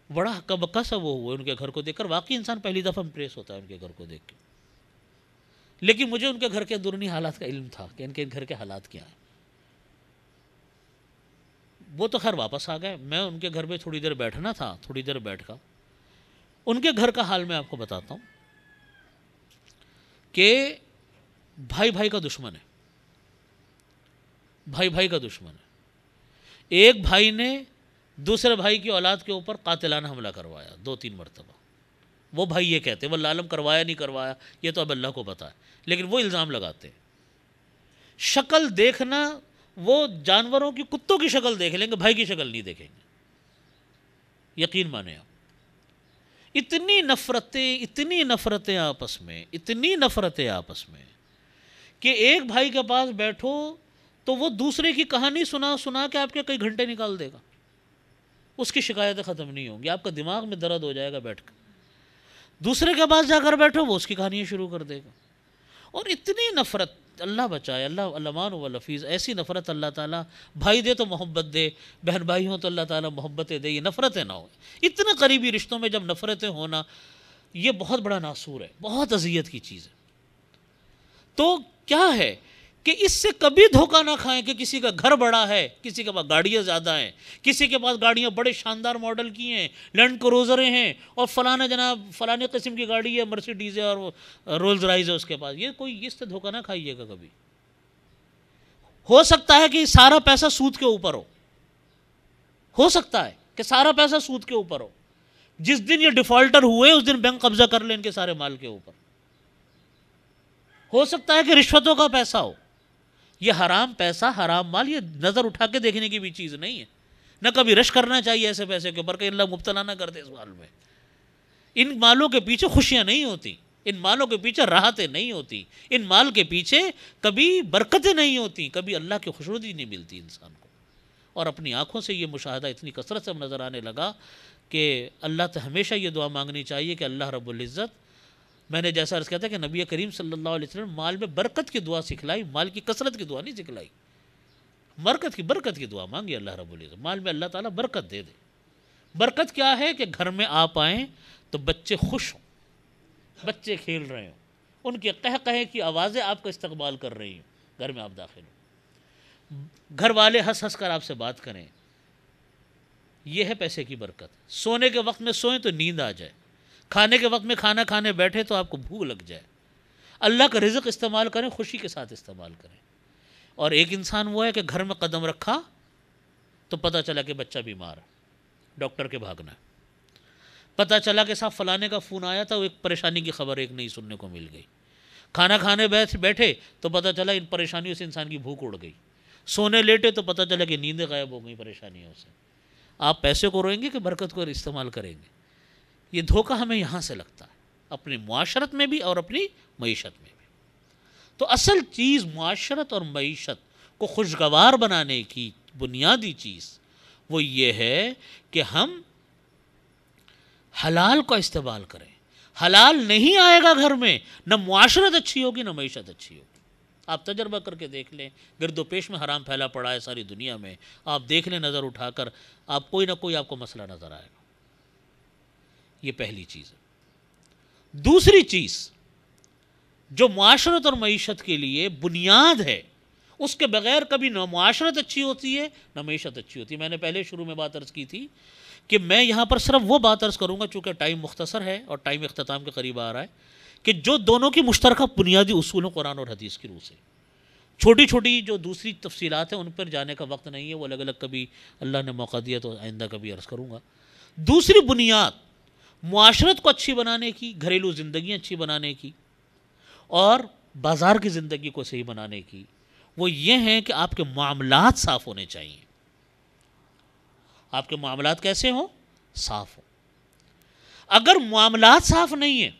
بڑا ہکا بکا سا وہ ہوئے ان کے گھر کو دیکھ کر، واقعی انسان پہلی دفعہ امپریس ہوتا ہے ان کے گھر کو دیکھ کے۔ لیکن مجھے ان کے گھر کے اندرونی حالات کا علم تھا کہ ان کے گھر کے حالات کیا ہیں۔ وہ تو خیر واپس آ گئے، میں ان کے گھر میں تھوڑی دیر بیٹھنا تھا، تھوڑی دیر بیٹھ کا ان کے گھر کا حال میں آپ کو بتاتا ہوں کہ بھائی بھائی کا دشمن ہے، بھائی بھائی کا دشمن ہے۔ ایک بھائی نے دوسرے بھائی کی اولاد کے اوپر قاتلانہ حملہ کروایا 2-3 مرتبہ۔ وہ بھائی یہ کہتے ہیں، واللہ عالم کروایا نہیں کروایا یہ تو اب اللہ کو پتہ ہے، لیکن وہ الزام لگاتے ہیں۔ شکل دیکھنا، وہ جانوروں کی، کتوں کی شکل دیکھ لیں گے، بھائی کی شکل نہیں دیکھیں گے، یقین مانیں آپ۔ اتنی نفرتیں آپس میں، اتنی نفرتیں آپس میں کہ ایک بھائی کے پاس بیٹھو تو وہ دوسرے کی کہانی سنا کے آپ کے کئی گھنٹے نکال دے گا، اس کی شکایتیں ختم نہیں ہوں گی، آپ کا دماغ میں درد ہو جائے گا بیٹھ کر۔ دوسرے کے پاس جا کر بیٹھو، وہ اس کی کہانیاں شروع کر دے گا۔ اور اتنی نفرت، اللہ بچائے، اللہ الامان والحفیظ، ایسی نفرت اللہ تعالیٰ، بھائی دے تو محبت دے، بہن بھائی ہوں تو اللہ تعالیٰ محبتیں دے، یہ نفرتیں نہ ہوں۔ اتنے قریبی رشتوں میں جب نفرتیں ہونا، یہ بہت بڑا ناسور ہے، بہت اذیت کی چیز ہے۔ تو کیا ہے کہ اس سے کبھی دھوکہ نہ کھائیں کہ کسی کا گھر بڑا ہے، کسی کے پاس گاڑیاں زیادہ ہیں، کسی کے پاس گاڑیاں بڑے شاندار ماڈل کی ہیں، لینڈ کروزریں ہیں، اور فلانا جناب فلانے قسم کی گاڑی ہے، مرسیڈیز ہے اور رولز رائز ہے اس کے پاس، یہ کوئی، اس سے دھوکہ نہ کھائیے گا کبھی۔ ہو سکتا ہے کہ سارا پیسہ سود کے اوپر ہو سکتا ہے کہ سارا پیسہ سود کے اوپر ہو، جس دن یہ ڈیفالٹر ہوئے اس دن بینک قبضہ کر لیں ان کے سارے مال کے اوپر۔ ہو سکتا ہے کہ رشوتوں کا پیسہ ہو۔ یہ حرام پیسہ، حرام مال، یہ نظر اٹھا کے دیکھنے کی بھی چیز نہیں ہے، نہ کبھی رش کرنا چاہیے ایسے پیسے کے اوپر کہ اللہ مبتلا نہ کر دے اس مال میں۔ ان مالوں کے پیچھے خوشیاں نہیں ہوتی، ان مالوں کے پیچھے راحتیں نہیں ہوتی، ان مال کے پیچھے کبھی برکتیں نہیں ہوتی، کبھی اللہ کی خوشنودی نہیں ملتی انسان کو۔ اور اپنی آنکھوں سے یہ مشاہدہ اتنی کثرت سے نظر آنے لگا کہ اللہ سے ہمیشہ یہ دعا مانگنی چاہیے کہ اللہ رب العزت، میں نے جیسا عرض کیا تھا کہ نبی کریم صلی اللہ علیہ وسلم مال میں برکت کی دعا سکھلائی، مال کی کثرت کی دعا نہیں سکھلائی، برکت کی دعا مانگی اللہ رب العزت، مال میں اللہ تعالیٰ برکت دے دے۔ برکت کیا ہے کہ گھر میں آپ آئیں تو بچے خوش ہوں، بچے کھیل رہے ہوں، ان کے قہقہے کی آوازیں آپ کا استقبال کر رہی ہوں، گھر میں آپ داخل ہوں۔ گھر والے ہنس ہنس کر آپ سے بات کریں، یہ ہے پیسے کی برکت۔ سونے کے وقت میں سوئیں تو نیند آ جائے، کھانے کے وقت میں کھانا کھانے بیٹھے تو آپ کو بھوک لگ جائے۔ اللہ کا رزق استعمال کریں، خوشی کے ساتھ استعمال کریں۔ اور ایک انسان وہ ہے کہ گھر میں قدم رکھا تو پتہ چلا کہ بچہ بیمار ہے، ڈاکٹر کے بھاگنا ہے۔ پتہ چلا کہ صاحب فلانے کا فون آیا تھا، وہ ایک پریشانی کی خبر ایک نئی سننے کو مل گئی۔ کھانا کھانے بیٹھے تو پتہ چلا ان پریشانیوں سے انسان کی بھوک اڑ گئی۔ سونے لیٹے تو پتہ چلا کہ نیندیں غائب ہو گئی پریشانیوں سے۔ آپ پیسے کو روئیں گے کہ برکت کو استعمال کریں گے؟ یہ دھوکہ ہمیں یہاں سے لگتا ہے، اپنی معاشرت میں بھی اور اپنی معیشت میں بھی۔ تو اصل چیز معاشرت اور معیشت کو خوشگوار بنانے کی بنیادی چیز وہ یہ ہے کہ ہم حلال کا استعمال کریں۔ حلال نہیں آئے گا گھر میں، نہ معاشرت اچھی ہوگی نہ معیشت اچھی ہوگی۔ آپ تجربہ کر کے دیکھ لیں، گرد و پیش میں حرام پھیلا پڑا ہے ساری دنیا میں، آپ دیکھ لیں نظر اٹھا کر، آپ کوئی نہ کوئی آپ کو مسئلہ نظر آئے گا۔ یہ پہلی چیز ہے۔ دوسری چیز جو معاشرت اور معیشت کے لیے بنیاد ہے، اس کے بغیر کبھی نہ معاشرت اچھی ہوتی ہے نہ معیشت اچھی ہوتی ہے۔ میں نے پہلے شروع میں بات عرض کی تھی کہ میں یہاں پر صرف وہ بات عرض کروں گا، چونکہ ٹائم مختصر ہے اور ٹائم اختتام کے قریب آ رہا ہے، کہ جو دونوں کی مشترکہ بنیادی اصول ہیں قرآن اور حدیث کی روح سے۔ چھوٹی چھوٹی جو دوسری تفصیلات ہیں ان پر جانے کا وقت نہیں ہے، وہ الگ الگ کبھی اللہ نے موقع دیا تو آئندہ کبھی عرض کروں گا۔ دوسری بنیاد معاشرت کو اچھی بنانے کی، گھریلو زندگی اچھی بنانے کی اور بازار کی زندگی کو صحیح بنانے کی، وہ یہ ہیں کہ آپ کے معاملات صاف ہونے چاہیے۔ آپ کے معاملات کیسے ہوں؟ صاف ہوں۔ اگر معاملات صاف نہیں ہیں،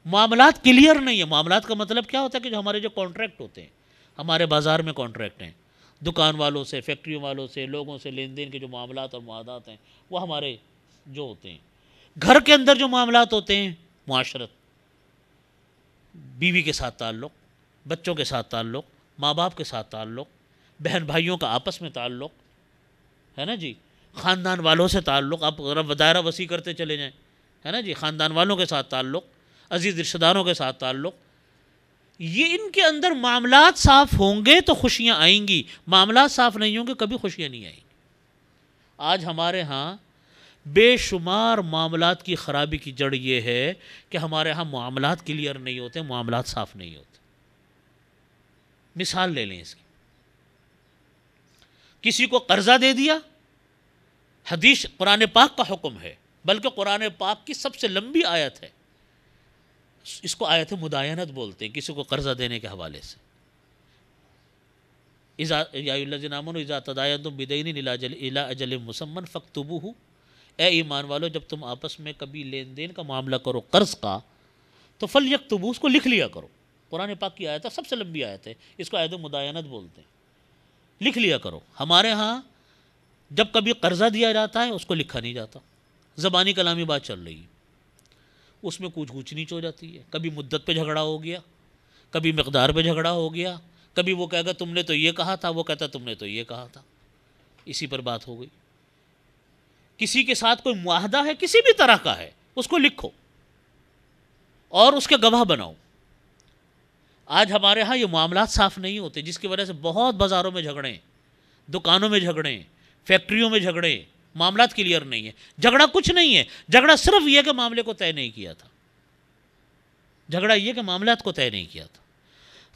معاملات کلیئر نہیں ہے، معاملات کا مطلب کیا ہوتا ہے کہ جو ہمارے جو کانٹریکٹ ہوتے ہیں، ہمارے بازار میں کانٹریکٹ ہیں، دکان والوں سے، فیکٹریوں والوں سے، لوگوں سے لین دین کے جو معاملات اور معاہدات ہیں، وہ ہمارے جو ہوتے ہیں۔ گھر کے اندر جو معاملات ہوتے ہیں، معاشرت، بیوی کے ساتھ تعلق، بچوں کے ساتھ تعلق، ماں باپ کے ساتھ تعلق، بہن بھائیوں کا آپس میں تعلق ہے نا جی، خاندان والوں سے تعلق، آپ دائرہ وسیع کرتے چلے جائیں، ہے نا جی، خاندان والوں کے ساتھ تعلق، عزیز رشتہ داروں کے ساتھ تعلق، یہ ان کے اندر معاملات صاف ہوں گے تو خوشیاں آئیں گی، معاملات صاف نہیں ہوں گے کبھی خوشیاں نہیں آئیں گی۔ آج ہمارے ہاں بے شمار معاملات کی خرابی کی جڑ یہ ہے کہ ہمارے ہاں معاملات کلیئر نہیں ہوتے، معاملات صاف نہیں ہوتے۔ مثال لے لیں اس کی، کسی کو قرضہ دے دیا، حدیث قرآن پاک کا حکم ہے، بلکہ قرآن پاک کی سب سے لمبی آیت ہے، اس کو آیت مداینت بولتے ہیں، کسی کو قرضہ دینے کے حوالے سے۔ یا ایھا الذین آمنوا اذا تداینتم بدین الی اجل مسمى فاکتبوہ، اے ایمان والو جب تم آپس میں کبھی لین دین کا معاملہ کرو قرض کا تو فلیکتبوہ، اس کو لکھ لیا کرو۔ قرآن پاک کی آیت ہے، سب سے لمبی آیت ہے، اس کو آیت مداینت بولتے ہیں، لکھ لیا کرو۔ ہمارے ہاں جب کبھی قرضہ دیا جاتا ہے اس کو لکھا نہیں جاتا، زبانی کلامی بات چل رہی ہے، اس میں کچھ اونچ نیچ ہو جاتی ہے، کبھی مدت پہ جھگڑا ہو گیا، کبھی مقدار پہ جھگڑا ہو گیا، کبھی وہ کہے گا تم نے تو یہ کہا تھا، وہ کہتا تم نے تو یہ کہا تھا، اسی پر بات ہو گئی۔ کسی کے ساتھ کوئی معاہدہ ہے کسی بھی طرح کا ہے، اس کو لکھو اور اس کے گواہ بناؤ۔ آج ہمارے ہاں یہ معاملات صاف نہیں ہوتے، جس کی وجہ سے بہت بازاروں میں جھگڑے، دکانوں میں جھگڑے، فیکٹریوں میں جھگڑے، معاملات کلیئر نہیں ہے۔ جھگڑا کچھ نہیں ہے، جھگڑا صرف یہ کہ معاملے کو طے نہیں کیا تھا، جھگڑا یہ کہ معاملات کو طے نہیں کیا تھا۔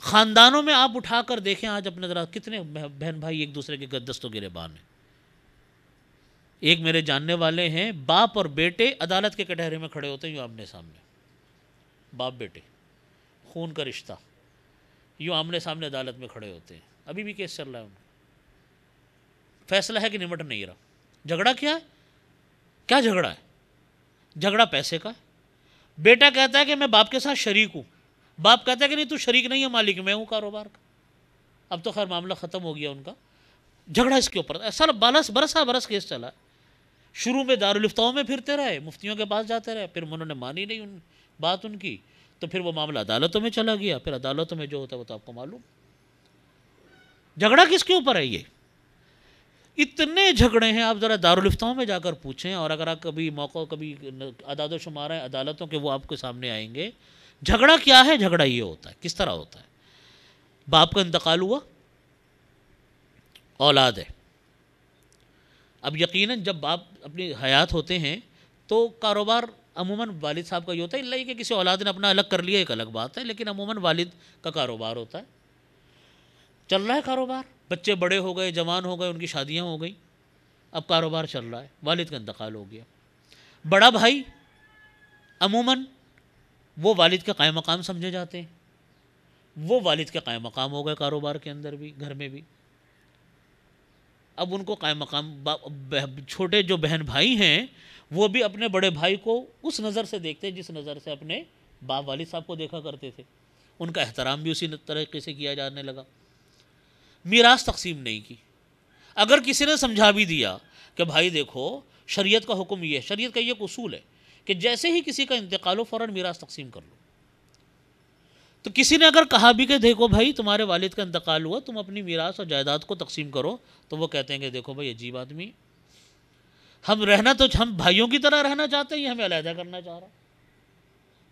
خاندانوں میں آپ اٹھا کر دیکھیں آج اپنے ذرا کتنے بہن بھائی ایک دوسرے کے دست و گریبان ہیں۔ ایک میرے جاننے والے ہیں، باپ اور بیٹے عدالت کے کٹہرے میں کھڑے ہوتے ہیں یوں آمنے سامنے، باپ بیٹے، خون کا رشتہ، یوں آمنے سامنے عدالت میں کھڑے ہوتے ہیں، ابھی بھی کیس چل رہا ہے ان کا، فیصلہ ہے کہ نمٹ نہیں رہا۔ جھگڑا کیا ہے؟ کیا جھگڑا ہے؟ جھگڑا پیسے کا ہے۔ بیٹا کہتا ہے کہ میں باپ کے ساتھ شریک ہوں، باپ کہتا ہے کہ نہیں تو شریک نہیں ہے، مالک میں ہوں کاروبار کا۔ اب تو خیر معاملہ ختم ہو گیا ان کا، جھگڑا اس کے اوپر ایسا برس کیس چلا۔ شروع میں دارالفتاؤں میں پھرتے رہے، مفتیوں کے پاس جاتے رہے، پھر انہوں نے مانی نہیں بات ان کی، تو پھر وہ معاملہ عدالتوں میں چلا گیا، پھر عدالتوں میں جو ہوتا ہے وہ تو آپ کو معلوم۔ جھگڑا کس کے اوپر ہے؟ یہ اتنے جھگڑے ہیں، آپ ذرا دارالفتاؤں میں جا کر پوچھیں، اور اگر آپ کبھی موقع کبھی اعداد و شمار ہیں عدالتوں کے وہ آپ کے سامنے آئیں گے۔ جھگڑا کیا ہے؟ جھگڑا یہ ہوتا ہے، کس طرح ہوتا ہے؟ باپ کا انتقال ہوا، اولاد ہے. اب یقیناً جب باپ اپنی حیات ہوتے ہیں تو کاروبار عموماً والد صاحب کا یہ ہوتا ہے، اللہ کہ کسی اولاد نے اپنا الگ کر لیا ایک الگ بات ہے، لیکن عموماً والد کا کاروبار ہوتا ہے. چل رہا ہے کاروبار، بچے بڑے ہو گئے، جوان ہو گئے، ان کی شادیاں ہو گئیں، اب کاروبار چل رہا ہے، والد کا انتقال ہو گیا. بڑا بھائی عموماً وہ والد کے قائم مقام سمجھے جاتے ہیں، وہ والد کے قائم مقام ہو گئے کاروبار کے اندر بھی، گھر میں بھی. اب ان کو قائم مقام، چھوٹے جو بہن بھائی ہیں وہ بھی اپنے بڑے بھائی کو اس نظر سے دیکھتے ہیں جس نظر سے اپنے باپ والد صاحب کو دیکھا کرتے تھے. ان کا احترام بھی اسی طریقے سے کیا جانے لگا. میراث تقسیم نہیں کی. اگر کسی نے سمجھا بھی دیا کہ بھائی دیکھو شریعت کا حکم یہ ہے، شریعت کا یہ ایک اصول ہے کہ جیسے ہی کسی کا انتقال ہو فوراً میراث تقسیم کر لو. تو کسی نے اگر کہا بھی کہ دیکھو بھائی تمہارے والد کا انتقال ہوا، تم اپنی میراث اور جائیداد کو تقسیم کرو، تو وہ کہتے ہیں کہ دیکھو بھائی عجیب آدمی، ہم رہنا تو ہم بھائیوں کی طرح رہنا چاہتے ہیں، یہ ہمیں علیحدہ کرنا چاہ رہا.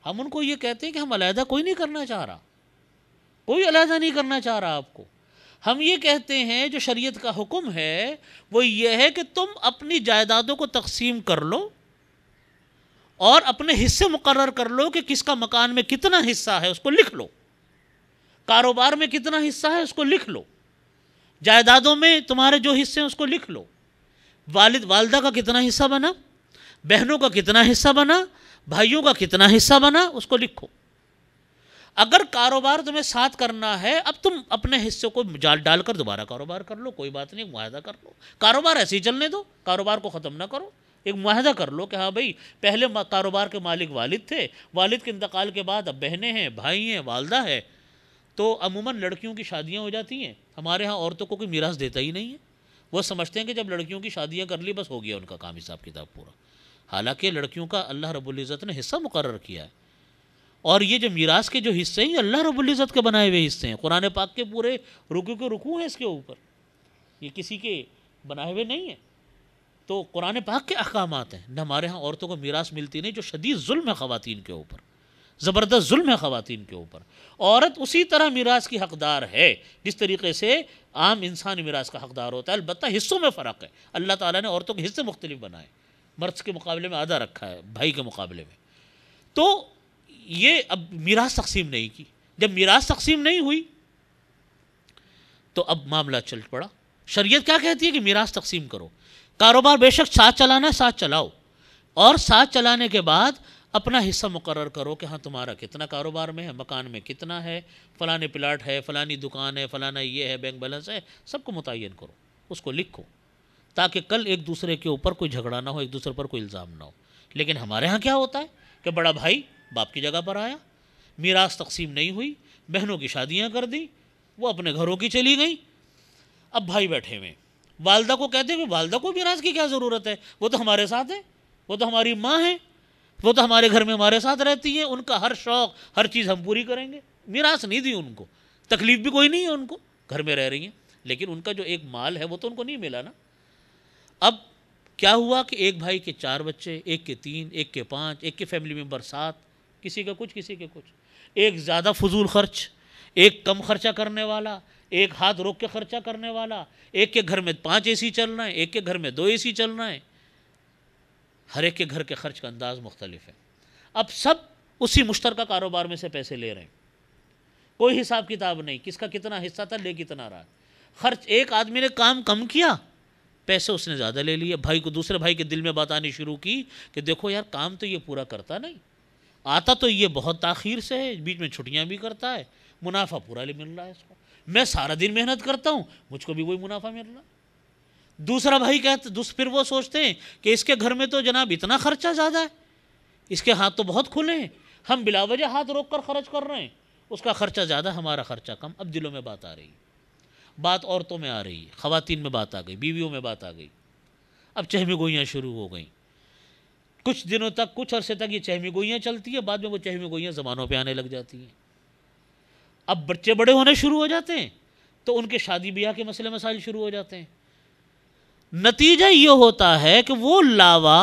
ہم ان کو یہ کہتے ہیں کہ ہم علیحدہ کوئی نہیں کرنا چاہ رہا، کوئی علیحدہ نہیں کرنا چاہ رہا آپ کو. ہم یہ کہتے ہیں جو شریعت کا حکم ہے وہ یہ ہے کہ تم اپنی جائیدادوں کو تقسیم کر لو اور اپنے حصے مقرر کر لو کہ کس کا مکان میں کتنا حصہ ہے اس کو لکھ لو، کاروبار میں کتنا حصہ ہے اس کو لکھ لو، جائیدادوں میں تمہارے جو حصے ہیں اس کو لکھ لو، والد والدہ کا کتنا حصہ بنا، بہنوں کا کتنا حصہ بنا، بھائیوں کا کتنا حصہ بنا، اس کو لکھو. اگر کاروبار تمہیں ساتھ کرنا ہے، اب تم اپنے حصے کو جال ڈال کر دوبارہ کاروبار کر لو، کوئی بات نہیں، ایک معاہدہ کر لو. کاروبار ایسے ہی چلنے دو، کاروبار کو ختم نہ کرو، ایک معاہدہ کر لو کہ ہاں بھائی پہلے کاروبار کے مالک والد تھے، والد کے انتقال کے بعد اب بہنیں ہیں، بھائی ہیں، والدہ ہے. تو عموماً لڑکیوں کی شادیاں ہو جاتی ہیں، ہمارے ہاں عورتوں کو کوئی میراث دیتا ہی نہیں ہے. وہ سمجھتے ہیں کہ جب لڑکیوں کی شادیاں کر لی بس ہو گیا ان کا کام، حساب کتاب پورا. حالانکہ لڑکیوں کا اللہ رب العزت نے حصہ مقرر کیا ہے، اور یہ جو میراث کے جو حصے ہیں یہ اللہ رب العزت کے بنائے ہوئے حصے ہیں. قرآن پاک کے پورے رکوع کے رکوع ہیں اس کے اوپر، یہ کسی کے بنائے ہوئے نہیں ہیں. تو قرآن پاک کے احکامات ہیں. نہ ہمارے ہاں عورتوں کو میراث ملتی نہیں، جو شدید ظلم ہے خواتین کے اوپر، زبردست ظلم ہے خواتین کے اوپر. عورت اسی طرح میراث کی حقدار ہے جس طریقے سے عام انسان میراث کا حقدار ہوتا ہے، البتہ حصوں میں فرق ہے. اللہ تعالیٰ نے عورتوں کے حصے مختلف بنائے، مرد کے مقابلے میں آدھا رکھا ہے بھائی کے مقابلے میں. تو یہ اب میراث تقسیم نہیں کی. جب میراث تقسیم نہیں ہوئی تو اب معاملہ چل پڑا. شریعت کیا کہتی ہے کہ میراث تقسیم کرو. کاروبار بے شک ساتھ چلانا ہے، ساتھ چلاؤ، اور ساتھ چلانے کے بعد اپنا حصہ مقرر کرو کہ ہاں تمہارا کتنا کاروبار میں ہے، مکان میں کتنا ہے، فلانے پلاٹ ہے، فلانی دکان ہے، فلانا یہ ہے، بینک بیلنس ہے، سب کو متعین کرو، اس کو لکھو، تاکہ کل ایک دوسرے کے اوپر کوئی جھگڑا نہ ہو، ایک دوسرے پر کوئی الزام نہ ہو. لیکن ہمارے ہاں کیا ہوتا ہے کہ بڑا بھائی باپ کی جگہ پر آیا، میراث تقسیم نہیں ہوئی، بہنوں کی شادیاں کر دی، وہ اپنے گھروں کی چلی گئیں. اب بھائی بیٹھے ہوئے، والدہ کو کہتے ہیں کہ والدہ کو میراث کی کیا ضرورت ہے، وہ تو ہمارے ساتھ ہے، وہ تو ہماری ماں ہے، وہ تو ہمارے گھر میں ہمارے ساتھ رہتی ہیں، ان کا ہر شوق ہر چیز ہم پوری کریں گے. میراث نہیں دی ان کو، تکلیف بھی کوئی نہیں ہے ان کو، گھر میں رہ رہی ہیں، لیکن ان کا جو ایک مال ہے وہ تو ان کو نہیں ملا نا. اب کیا ہوا کہ ایک بھائی کے 4 بچے، ایک کے 3، ایک کے 5، ایک کے فیملی ممبر 7، کسی کا کچھ کسی کے کچھ، ایک زیادہ فضول خرچ، ایک کم خرچہ کرنے والا، ایک ہاتھ روک کے خرچہ کرنے والا، ایک کے گھر میں 5 اے سی چل رہا ہے، ایک کے گھر میں 2 اے سی چل رہا ہے. ہر ایک کے گھر کے خرچ کا انداز مختلف ہے. اب سب اسی مشترکہ کاروبار میں سے پیسے لے رہے ہیں، کوئی حساب کتاب نہیں کس کا کتنا حصہ تھا، لے کتنا رہا. خرچ ایک آدمی نے کام کم کیا، پیسے اس نے زیادہ لے لیے. بھائی کو دوسرے بھائی کے دل میں بات آنی شروع کی کہ دیکھو یار کام تو یہ پورا کرتا نہیں، آتا تو یہ بہت تاخیر سے ہے، بیچ میں چھٹیاں بھی کرتا ہے، منافع پورا مل رہا ہے اس کو، میں سارا دن محنت کرتا ہوں مجھ کو بھی وہی منافع مل رہا ہے. دوسرا بھائی کہتے، پھر وہ سوچتے ہیں کہ اس کے گھر میں تو جناب اتنا خرچہ زیادہ ہے، اس کے ہاتھ تو بہت کھلے ہیں، ہم بلا وجہ ہاتھ روک کر خرچ کر رہے ہیں، اس کا خرچہ زیادہ، ہمارا خرچہ کم. اب دلوں میں بات آ رہی ہے، بات عورتوں میں آ رہی ہے، خواتین میں بات آ گئی، بیویوں میں بات آ گئی. اب چہمی گوئیاں شروع ہو گئیں. کچھ دنوں تک، کچھ عرصے تک یہ چہمی گوئیاں چلتی ہیں، بعد میں وہ چہمی گوئیاں زبانوں پہ آنے لگ جاتی ہیں. اب بچے بڑے ہونے شروع ہو جاتے ہیں تو ان کے شادی بیاہ کے مسئلے مسائل شروع ہو جاتے ہیں. نتیجہ یہ ہوتا ہے کہ وہ لاوا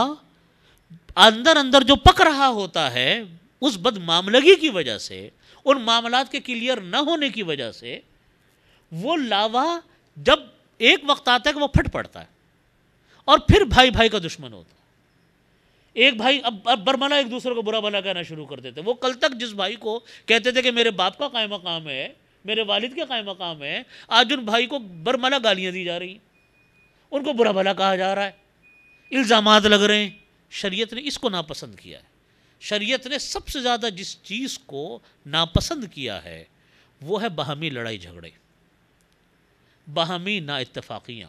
اندر اندر جو پک رہا ہوتا ہے اس بد معاملگی کی وجہ سے، ان معاملات کے کلیئر نہ ہونے کی وجہ سے، وہ لاوا جب ایک وقت آتا ہے کہ وہ پھٹ پڑتا ہے اور پھر بھائی بھائی کا دشمن ہوتا ہے. ایک بھائی اب برملا ایک دوسرے کو برا بھلا کہنا شروع کر دیتے. وہ کل تک جس بھائی کو کہتے تھے کہ میرے باپ کا قائم مقام ہے, میرے والد کے قائم مقام ہے, آج ان بھائی کو برملا گالیاں دی جا رہی ہیں, ان کو برا بھلا کہا جا رہا ہے, الزامات لگ رہے ہیں. شریعت نے اس کو ناپسند کیا ہے. شریعت نے سب سے زیادہ جس چیز کو ناپسند کیا ہے وہ ہے باہمی لڑائی جھگڑے, باہمی نا اتفاقیاں.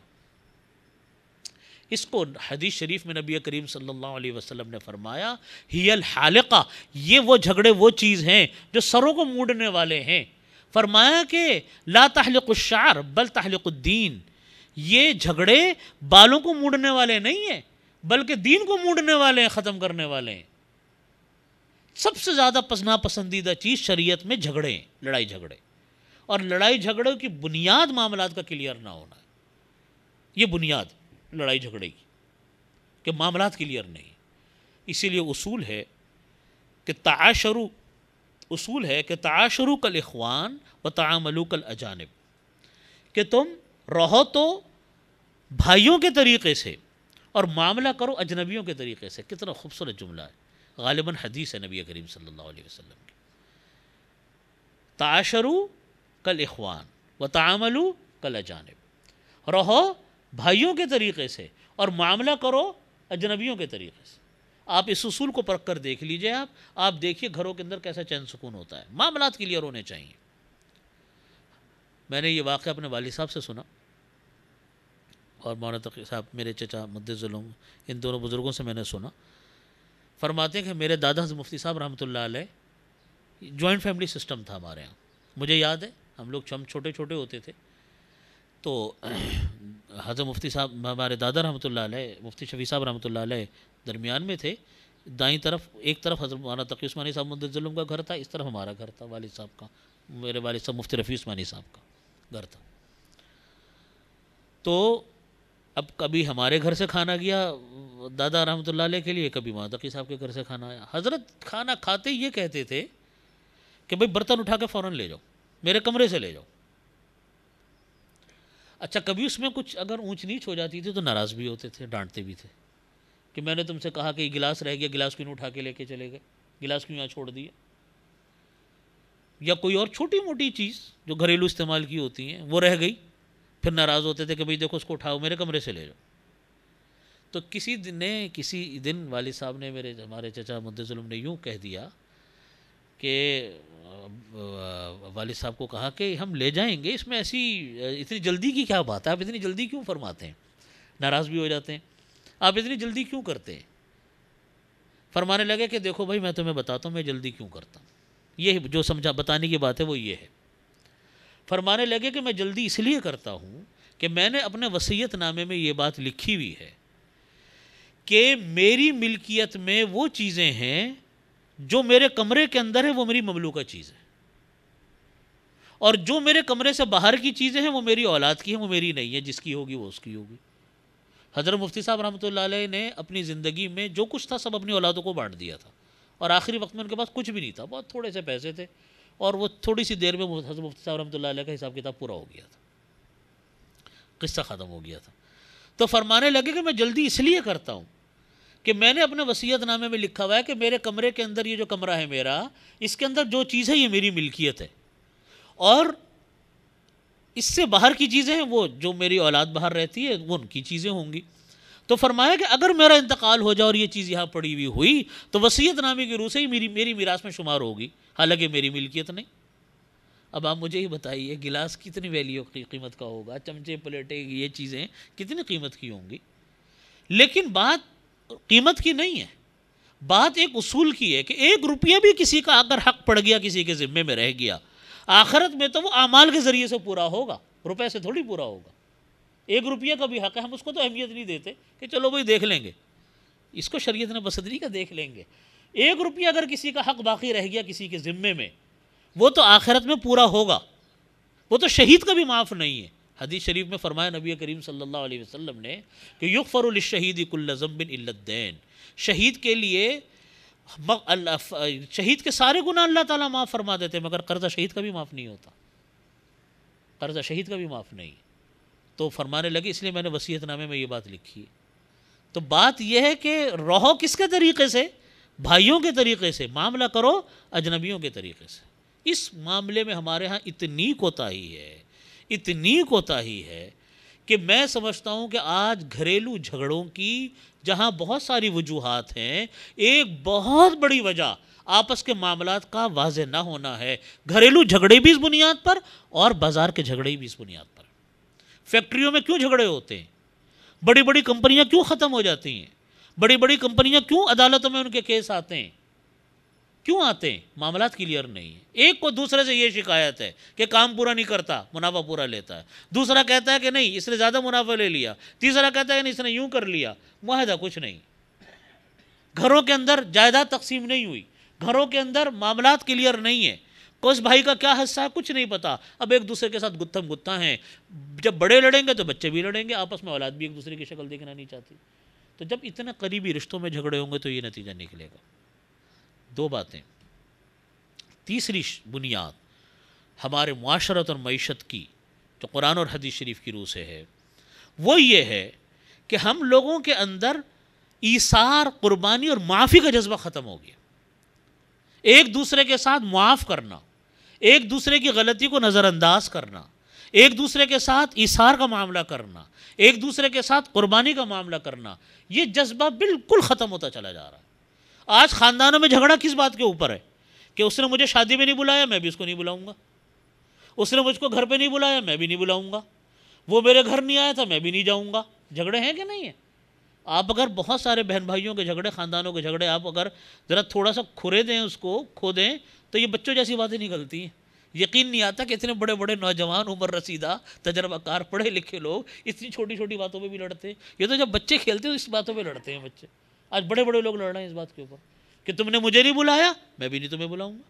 اس کو حدیث شریف میں نبی کریم صلی اللہ علیہ وسلم نے فرمایا ہی الحالقہ, یہ وہ جھگڑے وہ چیز ہیں جو سروں کو موڑنے والے ہیں. فرمایا کہ لا تحلق الشعر بل تحلق الدین, یہ جھگڑے بالوں کو موڑنے والے نہیں ہیں بلکہ دین کو موڑنے والے ہیں, ختم کرنے والے ہیں. سب سے زیادہ ناپسندیدہ چیز شریعت میں جھگڑے ہیں, لڑائی جھگڑے. اور لڑائی جھگڑوں کی بنیاد معاملات کا کلیئر نہ ہونا ہے. یہ بنیاد لڑائی جھگڑے کی کہ معاملات کلیئر نہیں. اسی لیے اصول ہے کہ تعاشروا کالاخوان وتعاملوا کالاجانب, کہ تم رہو تو بھائیوں کے طریقے سے اور معاملہ کرو اجنبیوں کے طریقے سے. کتنا خوبصورت جملہ ہے, غالباً حدیث ہے نبی کریم صلی اللہ علیہ وسلم کی. تعاشروا کالاخوان وتعاملوا کالاجانب, رہو بھائیوں کے طریقے سے اور معاملہ کرو اجنبیوں کے طریقے سے. آپ اس اصول کو پرکھ کر دیکھ لیجئے. آپ دیکھیے گھروں کے اندر کیسا چین سکون ہوتا ہے. معاملات کلیئر ہونے چاہیے. میں نے یہ واقعہ اپنے والد صاحب سے سنا اور مولانا تقی صاحب میرے چچا مدظ العمر, ان دونوں بزرگوں سے میں نے سنا. فرماتے ہیں کہ میرے دادا حضرت مفتی صاحب رحمۃ اللہ علیہ, جوائنٹ فیملی سسٹم تھا ہمارے ہاں. مجھے یاد ہے ہم لوگ چھوٹے چھوٹے ہوتے تھے تو حضرت مفتی صاحب ہمارے دادا رحمۃ اللہ علیہ, مفتی شفیع صاحب رحمۃ اللہ علیہ درمیان میں تھے. دائیں طرف ایک طرف حضرت مولانا تقی عثمانی صاحب مدظ العمر کا گھر تھا, اس طرف ہمارا گھر تھا, والد صاحب کا, میرے والد صاحب مفتی رفیع عثمانی صاحب کا گھر تھا. تو اب کبھی ہمارے گھر سے کھانا گیا دادا رحمۃ اللہ علیہ کے لیے, کبھی مولانا تقی صاحب کے گھر سے کھانا آیا. حضرت کھانا کھاتے یہ کہتے تھے کہ بھئی برتن اٹھا کے فوراً لے جاؤ, میرے کمرے سے لے جاؤ. اچھا کبھی اس میں کچھ اگر اونچ نیچ ہو جاتی تھی تو ناراض بھی ہوتے تھے, ڈانٹتے بھی تھے کہ میں نے تم سے کہا کہ یہ گلاس رہ گیا, گلاس کیوں نہیں اٹھا کے لے کے چلے گئے, گلاس کیوں یہاں چھوڑ دیا. یا کوئی اور چھوٹی موٹی چیز جو گھریلو استعمال کی ہوتی ہیں وہ رہ گئی, پھر ناراض ہوتے تھے کہ بھئی دیکھو اس کو اٹھاؤ, میرے کمرے سے لے جاؤ. تو کسی دن والد صاحب نے ہمارے چچا مدظ العمر نے یوں کہہ دیا کہ والد صاحب کو کہا کہ ہم لے جائیں گے, اس میں اتنی جلدی کی کیا بات ہے, آپ اتنی جلدی کیوں فرماتے ہیں, ناراض بھی ہو جاتے ہیں, آپ اتنی جلدی کیوں کرتے ہیں. فرمانے لگے کہ دیکھو بھائی میں تمہیں بتاتا ہوں میں جلدی کیوں کرتا ہوں. یہ جو بتانے کی بات ہے وہ یہ ہے. فرمانے لگے کہ میں جلدی اس لیے کرتا ہوں کہ میں نے اپنے وصیت نامے میں یہ بات لکھی ہوئی ہے کہ میری ملکیت میں وہ چیزیں ہیں جو میرے کمرے کے اندر ہے وہ میری مملوکہ چیز ہے, اور جو میرے کمرے سے باہر کی چیزیں ہیں وہ میری اولاد کی ہیں, وہ میری نہیں ہے, جس کی ہوگی وہ اس کی ہوگی. حضرت مفتی صاحب رحمۃ اللہ علیہ نے اپنی زندگی میں جو کچھ تھا سب اپنی اولادوں کو بانٹ دیا تھا, اور آخری وقت میں ان کے پاس کچھ بھی نہیں تھا, بہت تھوڑے سے پیسے تھے, اور وہ تھوڑی سی دیر میں حضرت مفتی صاحب رحمۃ اللہ علیہ کا حساب کتاب پورا ہو گیا تھا, قصہ ختم ہو گیا تھا. تو فرمانے لگے کہ میں جلدی اس لیے کرتا ہوں کہ میں نے اپنے وصیت نامے میں لکھا ہوا ہے کہ میرے کمرے کے اندر یہ جو کمرہ ہے میرا, اس کے اندر جو چیز ہے یہ میری ملکیت ہے, اور اس سے باہر کی چیزیں ہیں وہ جو میری اولاد باہر رہتی ہے وہ ان کی چیزیں ہوں گی. تو فرمایا کہ اگر میرا انتقال ہو جائے اور یہ چیز یہاں پڑی ہوئی ہوئی تو وصیت نامے کی روح سے ہی میری میراث میں شمار ہوگی, حالانکہ میری ملکیت نہیں. اب آپ مجھے ہی بتائیے گلاس کتنی ویلیو قیمت کا ہوگا, چمچے پلیٹیں یہ چیزیں کتنی قیمت کی ہوں گی. لیکن بات قیمت کی نہیں ہے, بات ایک اصول کی ہے کہ 1 روپیہ بھی کسی کا اگر حق پڑ گیا, کسی کے ذمے میں رہ گیا, آخرت میں تو وہ اعمال کے ذریعے سے پورا ہوگا, روپے سے تھوڑی پورا ہوگا. 1 روپیہ کا بھی حق ہے, ہم اس کو تو اہمیت نہیں دیتے کہ چلو بھائی دیکھ لیں گے, اس کو شریعت نے پسند نہیں کہ دیکھ لیں گے. 1 روپیہ اگر کسی کا حق باقی رہ گیا کسی کے ذمے میں, وہ تو آخرت میں پورا ہوگا, وہ تو شہید کا بھی معاف نہیں ہے. حدیث شریف میں فرمایا نبی کریم صلی اللہ علیہ وسلم نے کہ یغفر للشہید کل ذنب الا الدین, شہید کے لیے شہید کے سارے گناہ اللہ تعالیٰ معاف فرما دیتے, مگر قرضہ شہید کا بھی معاف نہیں ہوتا, قرضہ شہید کا بھی معاف نہیں. تو فرمانے لگے اس لیے میں نے وصیت نامے میں یہ بات لکھی ہے۔ تو بات یہ ہے کہ رہو کس کے طریقے سے؟ بھائیوں کے طریقے سے، معاملہ کرو اجنبیوں کے طریقے سے۔ اس معاملے میں ہمارے ہاں اتنی کوتاہی ہے کہ میں سمجھتا ہوں کہ آج گھریلو جھگڑوں کی جہاں بہت ساری وجوہات ہیں، ایک بہت بڑی وجہ آپس کے معاملات کا واضح نہ ہونا ہے۔ گھریلو جھگڑے بھی اس بنیاد پر اور بازار کے جھگڑے بھی اس بنیاد پر۔ فیکٹریوں میں کیوں جھگڑے ہوتے ہیں؟ بڑی بڑی کمپنیاں کیوں ختم ہو جاتی ہیں؟ بڑی بڑی کمپنیاں کیوں عدالتوں میں ان کے کیس آتے ہیں؟ کیوں آتے ہیں؟ معاملات کلیئر نہیں ہیں۔ ایک کو دوسرے سے یہ شکایت ہے کہ کام پورا نہیں کرتا، منافع پورا لیتا ہے، دوسرا کہتا ہے کہ نہیں اس نے زیادہ منافع لے لیا، تیسرا کہتا ہے کہ نہیں اس نے یوں کر لیا، معاہدہ کچھ نہیں۔ گھروں کے اندر جائیداد تقسیم نہیں ہوئی، گھروں کے اندر معاملات کلیئر نہیں ہیں، کس بھائی کا کیا حصہ ہے کچھ نہیں پتا، اب ایک دوسرے کے ساتھ گتھم گتھا ہیں۔ جب بڑے لڑیں گے تو بچے بھی لڑیں گے، آپس میں اولاد بھی ایک دوسرے کی شکل دیکھنا نہیں چاہتی۔ تو جب اتنے قریبی رشتوں میں جھگڑے ہوں گے تو یہ نتیجہ نکلے گا۔ دو باتیں۔ تیسری بنیاد ہمارے معاشرت اور معیشت کی جو قرآن اور حدیث شریف کی روح سے ہے، وہ یہ ہے کہ ہم لوگوں کے اندر ایثار، قربانی اور معافی کا جذبہ ختم ہو گیا۔ ایک دوسرے کے ساتھ معاف کرنا، ایک دوسرے کی غلطی کو نظر انداز کرنا، ایک دوسرے کے ساتھ ایثار کا معاملہ کرنا، ایک دوسرے کے ساتھ قربانی کا معاملہ کرنا، یہ جذبہ بالکل ختم ہوتا چلا جا رہا ہے۔ آج خاندانوں میں جھگڑا کس بات کے اوپر ہے؟ کہ اس نے مجھے شادی میں نہیں بلایا، میں بھی اس کو نہیں بلاؤں گا، اس نے مجھ کو گھر پہ نہیں بلایا، میں بھی نہیں بلاؤں گا، وہ میرے گھر نہیں آیا تھا، میں بھی نہیں جاؤں گا۔ جھگڑے ہیں کہ نہیں ہیں؟ آپ اگر بہت سارے بہن بھائیوں کے جھگڑے، خاندانوں کے جھگڑے آپ اگر ذرا تھوڑا سا کھرے دیں، اس کو کھو دیں، تو یہ بچوں جیسی باتیں نکلتی ہیں۔ یقین نہیں آتا کہ اتنے بڑے بڑے نوجوان، عمر رسیدہ، تجربہ کار، پڑھے لکھے لوگ اتنی چھوٹی چھوٹی باتوں پہ بھی لڑتے ہیں۔ یہ تو جب بچے کھیلتے ہیں اس باتوں پہ لڑتے ہیں بچے۔ آج بڑے بڑے لوگ لڑ رہے ہیں اس بات کے اوپر کہ تم نے مجھے نہیں بلایا، میں بھی نہیں تمہیں بلاؤں گا،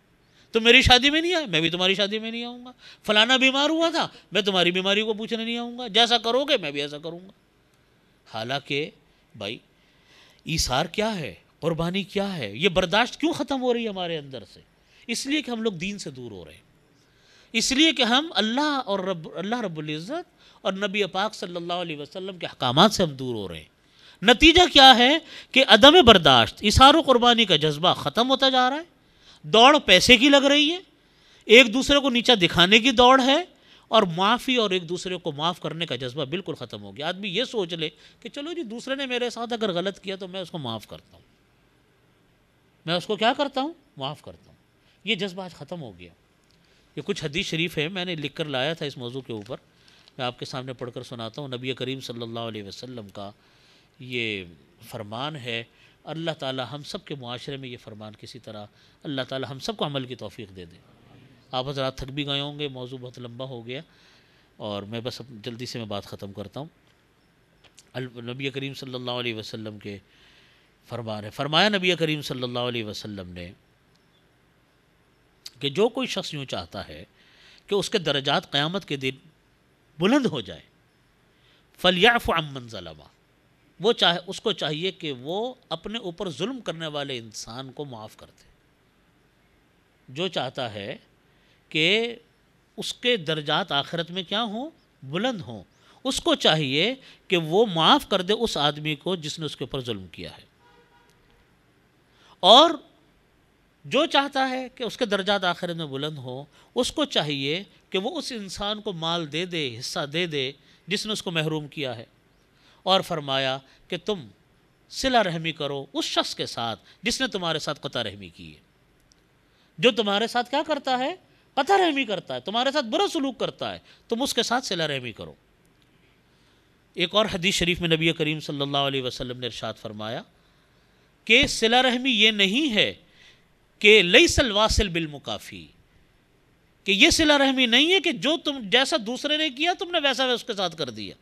تم میری شادی میں نہیں آئے، میں بھی تمہاری شادی میں نہیں آؤں گا، فلانا بیمار ہوا تھا، میں تمہاری بیماری کو پوچھنے نہیں آؤں گا، جیسا کرو گے میں بھی ایسا کروں گا۔ حالانکہ بھائی ایثار کیا ہے، قربانی کیا ہے، یہ برداشت کیوں ختم ہو رہی ہے ہمارے اندر سے؟ اس لیے کہ ہم لوگ دین سے دور ہو رہے ہیں، اس لیے کہ ہم اللہ رب العزت اور نبی پاک صلی اللہ علیہ وسلم کے احکامات سے ہم دور ہو رہے ہیں۔ نتیجہ کیا ہے کہ عدم برداشت، ایثار و قربانی کا جذبہ ختم ہوتا جا رہا ہے، دوڑ پیسے کی لگ رہی ہے، ایک دوسرے کو نیچا دکھانے کی دوڑ ہے، اور معافی اور ایک دوسرے کو معاف کرنے کا جذبہ بالکل ختم ہو گیا۔ آدمی یہ سوچ لے کہ چلو جی دوسرے نے میرے ساتھ اگر غلط کیا تو میں اس کو معاف کرتا ہوں، میں اس کو کیا کرتا ہوں؟ معاف کرتا ہوں۔ یہ جذبہ آج ختم ہو گیا۔ یہ کچھ حدیث شریف ہے، میں نے لکھ کر لایا تھا اس موضوع کے اوپر، میں آپ کے سامنے پڑھ کر سناتا ہوں۔ نبی کریم صلی اللہ علیہ وسلم کا یہ فرمان ہے۔ اللہ تعالی ہم سب کے معاشرے میں یہ فرمان کسی طرح اللہ تعالی ہم سب کو عمل کی توفیق دے دے۔ آپ حضرات تھک بھی گئے ہوں گے، موضوع بہت لمبا ہو گیا، اور میں بس جلدی سے میں بات ختم کرتا ہوں۔ نبی کریم صلی اللہ علیہ وسلم کے فرمان ہے، فرمایا نبی کریم صلی اللہ علیہ وسلم نے کہ جو کوئی شخص یوں چاہتا ہے کہ اس کے درجات قیامت کے دن بلند ہو جائے، فَلْيَعْفُ عَمَّنْ ظَلَمَ، اس کو چاہیے کہ وہ اپنے اوپر ظلم کرنے والے انسان کو معاف کر دے۔ جو چاہتا ہے کہ اس کے درجات آخرت میں کیا ہوں؟ بلند ہوں، اس کو چاہیے کہ وہ معاف کر دے اس آدمی کو جس نے اس کے اوپر ظلم کیا ہے۔ اور جو چاہتا ہے کہ اس کے درجات آخرت میں بلند ہوں، اس کو چاہیے کہ وہ اس انسان کو مال دے دے، حصہ دے دے جس نے اس کو محروم کیا ہے۔ اور فرمایا کہ تم صلہ رحمی کرو اس شخص کے ساتھ جس نے تمہارے ساتھ قطع رحمی کی ہے۔ جو تمہارے ساتھ کیا کرتا ہے؟ قطع رحمی کرتا ہے، تمہارے ساتھ برا سلوک کرتا ہے، تم اس کے ساتھ صلہ رحمی کرو۔ ایک اور حدیث شریف میں نبی کریم صلی اللہ علیہ وسلم نے ارشاد فرمایا کہ صلہ رحمی یہ نہیں ہے کہ لیس الواصل بالمکافی، کہ یہ صلہ رحمی نہیں ہے کہ جو تم جیسا دوسرے نے کیا تم نے ویسا اس کے ساتھ کر دیا۔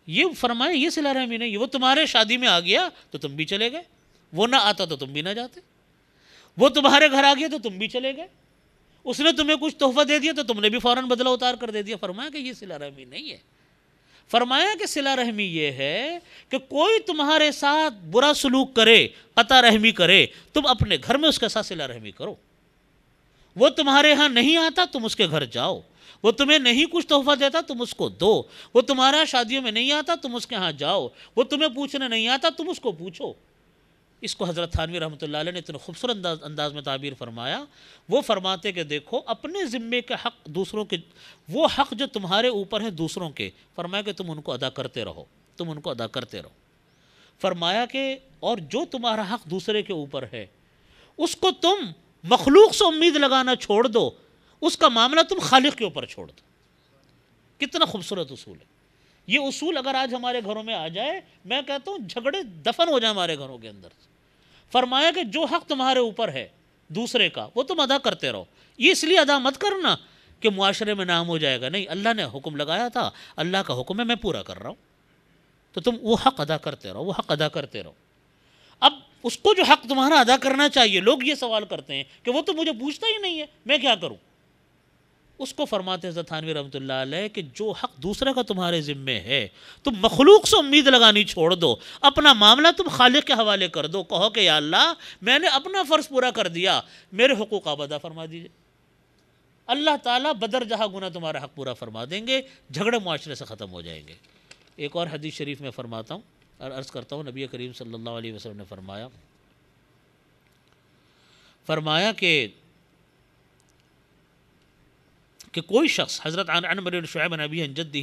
یہ فرمایا یہ صلہ رحمی نہیں ہے، وہ تمہارے شادی میں آ گیا تو تم بھی چلے گئے، وہ نہ آتا تو تم بھی نہ جاتے، وہ تمہارے گھر آ گیا تو تم بھی چلے گئے، اس نے تمہیں کچھ تحفہ دے دیا تو تم نے بھی فوراً بدلہ اتار کر دے دیا۔ فرمایا کہ یہ صلہ رحمی نہیں ہے۔ فرمایا کہ صلہ رحمی یہ ہے کہ کوئی تمہارے ساتھ برا سلوک کرے، قطع رحمی کرے، تم اپنے گھر میں اس کے ساتھ صلہ رحمی کرو۔ وہ تمہارے ہاں نہیں آتا تم اس کے گھر جاؤ، وہ تمہیں نہیں کچھ تحفہ دیتا تم اس کو دو، وہ تمہارا شادیوں میں نہیں آتا تم اس کے ہاں جاؤ، وہ تمہیں پوچھنے نہیں آتا تم اس کو پوچھو۔ اس کو حضرت تھانوی رحمۃ اللہ علیہ نے اتنے خوبصورت انداز میں تعبیر فرمایا، وہ فرماتے کہ دیکھو اپنے ذمے کے حق دوسروں کے، وہ حق جو تمہارے اوپر ہیں دوسروں کے، فرمایا کہ تم ان کو ادا کرتے رہو، تم ان کو ادا کرتے رہو۔ فرمایا کہ اور جو تمہارا حق دوسرے کے اوپر ہے اس کو تم مخلوق سے امید لگانا چھوڑ دو، اس کا معاملہ تم خالق کے اوپر چھوڑ دو۔ کتنا خوبصورت اصول ہے یہ اصول، اگر آج ہمارے گھروں میں آ جائے میں کہتا ہوں جھگڑے دفن ہو جائیں ہمارے گھروں کے اندر۔ فرمایا کہ جو حق تمہارے اوپر ہے دوسرے کا وہ تم ادا کرتے رہو، یہ اس لیے ادا مت کرنا کہ معاشرے میں نام ہو جائے گا، نہیں، اللہ نے حکم لگایا تھا، اللہ کا حکم ہے، میں پورا کر رہا ہوں، تو تم وہ حق ادا کرتے رہو، وہ حق ادا کرتے رہو۔ اب اس کو جو حق تمہارا ادا کرنا چاہیے، لوگ یہ سوال کرتے ہیں کہ وہ تو مجھے پوچھتا ہی نہیں ہے، میں کیا کروں؟ اس کو فرماتے حضرت تھانوی رحمۃ اللہ علیہ کہ جو حق دوسرے کا تمہارے ذمے ہے تم مخلوق سے امید لگانی چھوڑ دو، اپنا معاملہ تم خالق کے حوالے کر دو، کہو کہ یا اللہ میں نے اپنا فرض پورا کر دیا، میرے حقوق آپ ادا فرما دیجئے، اللہ تعالیٰ بدر جہاں گنا تمہارا حق پورا فرما دیں گے، جھگڑے معاشرے سے ختم ہو جائیں گے۔ ایک اور حدیث شریف میں فرماتا ہوں اور عرض کرتا ہوں، نبی کریم صلی اللہ علیہ وسلم نے فرمایا کہ کوئی شخص، حضرت عمرو بن شعیب بن ابی عن جدہ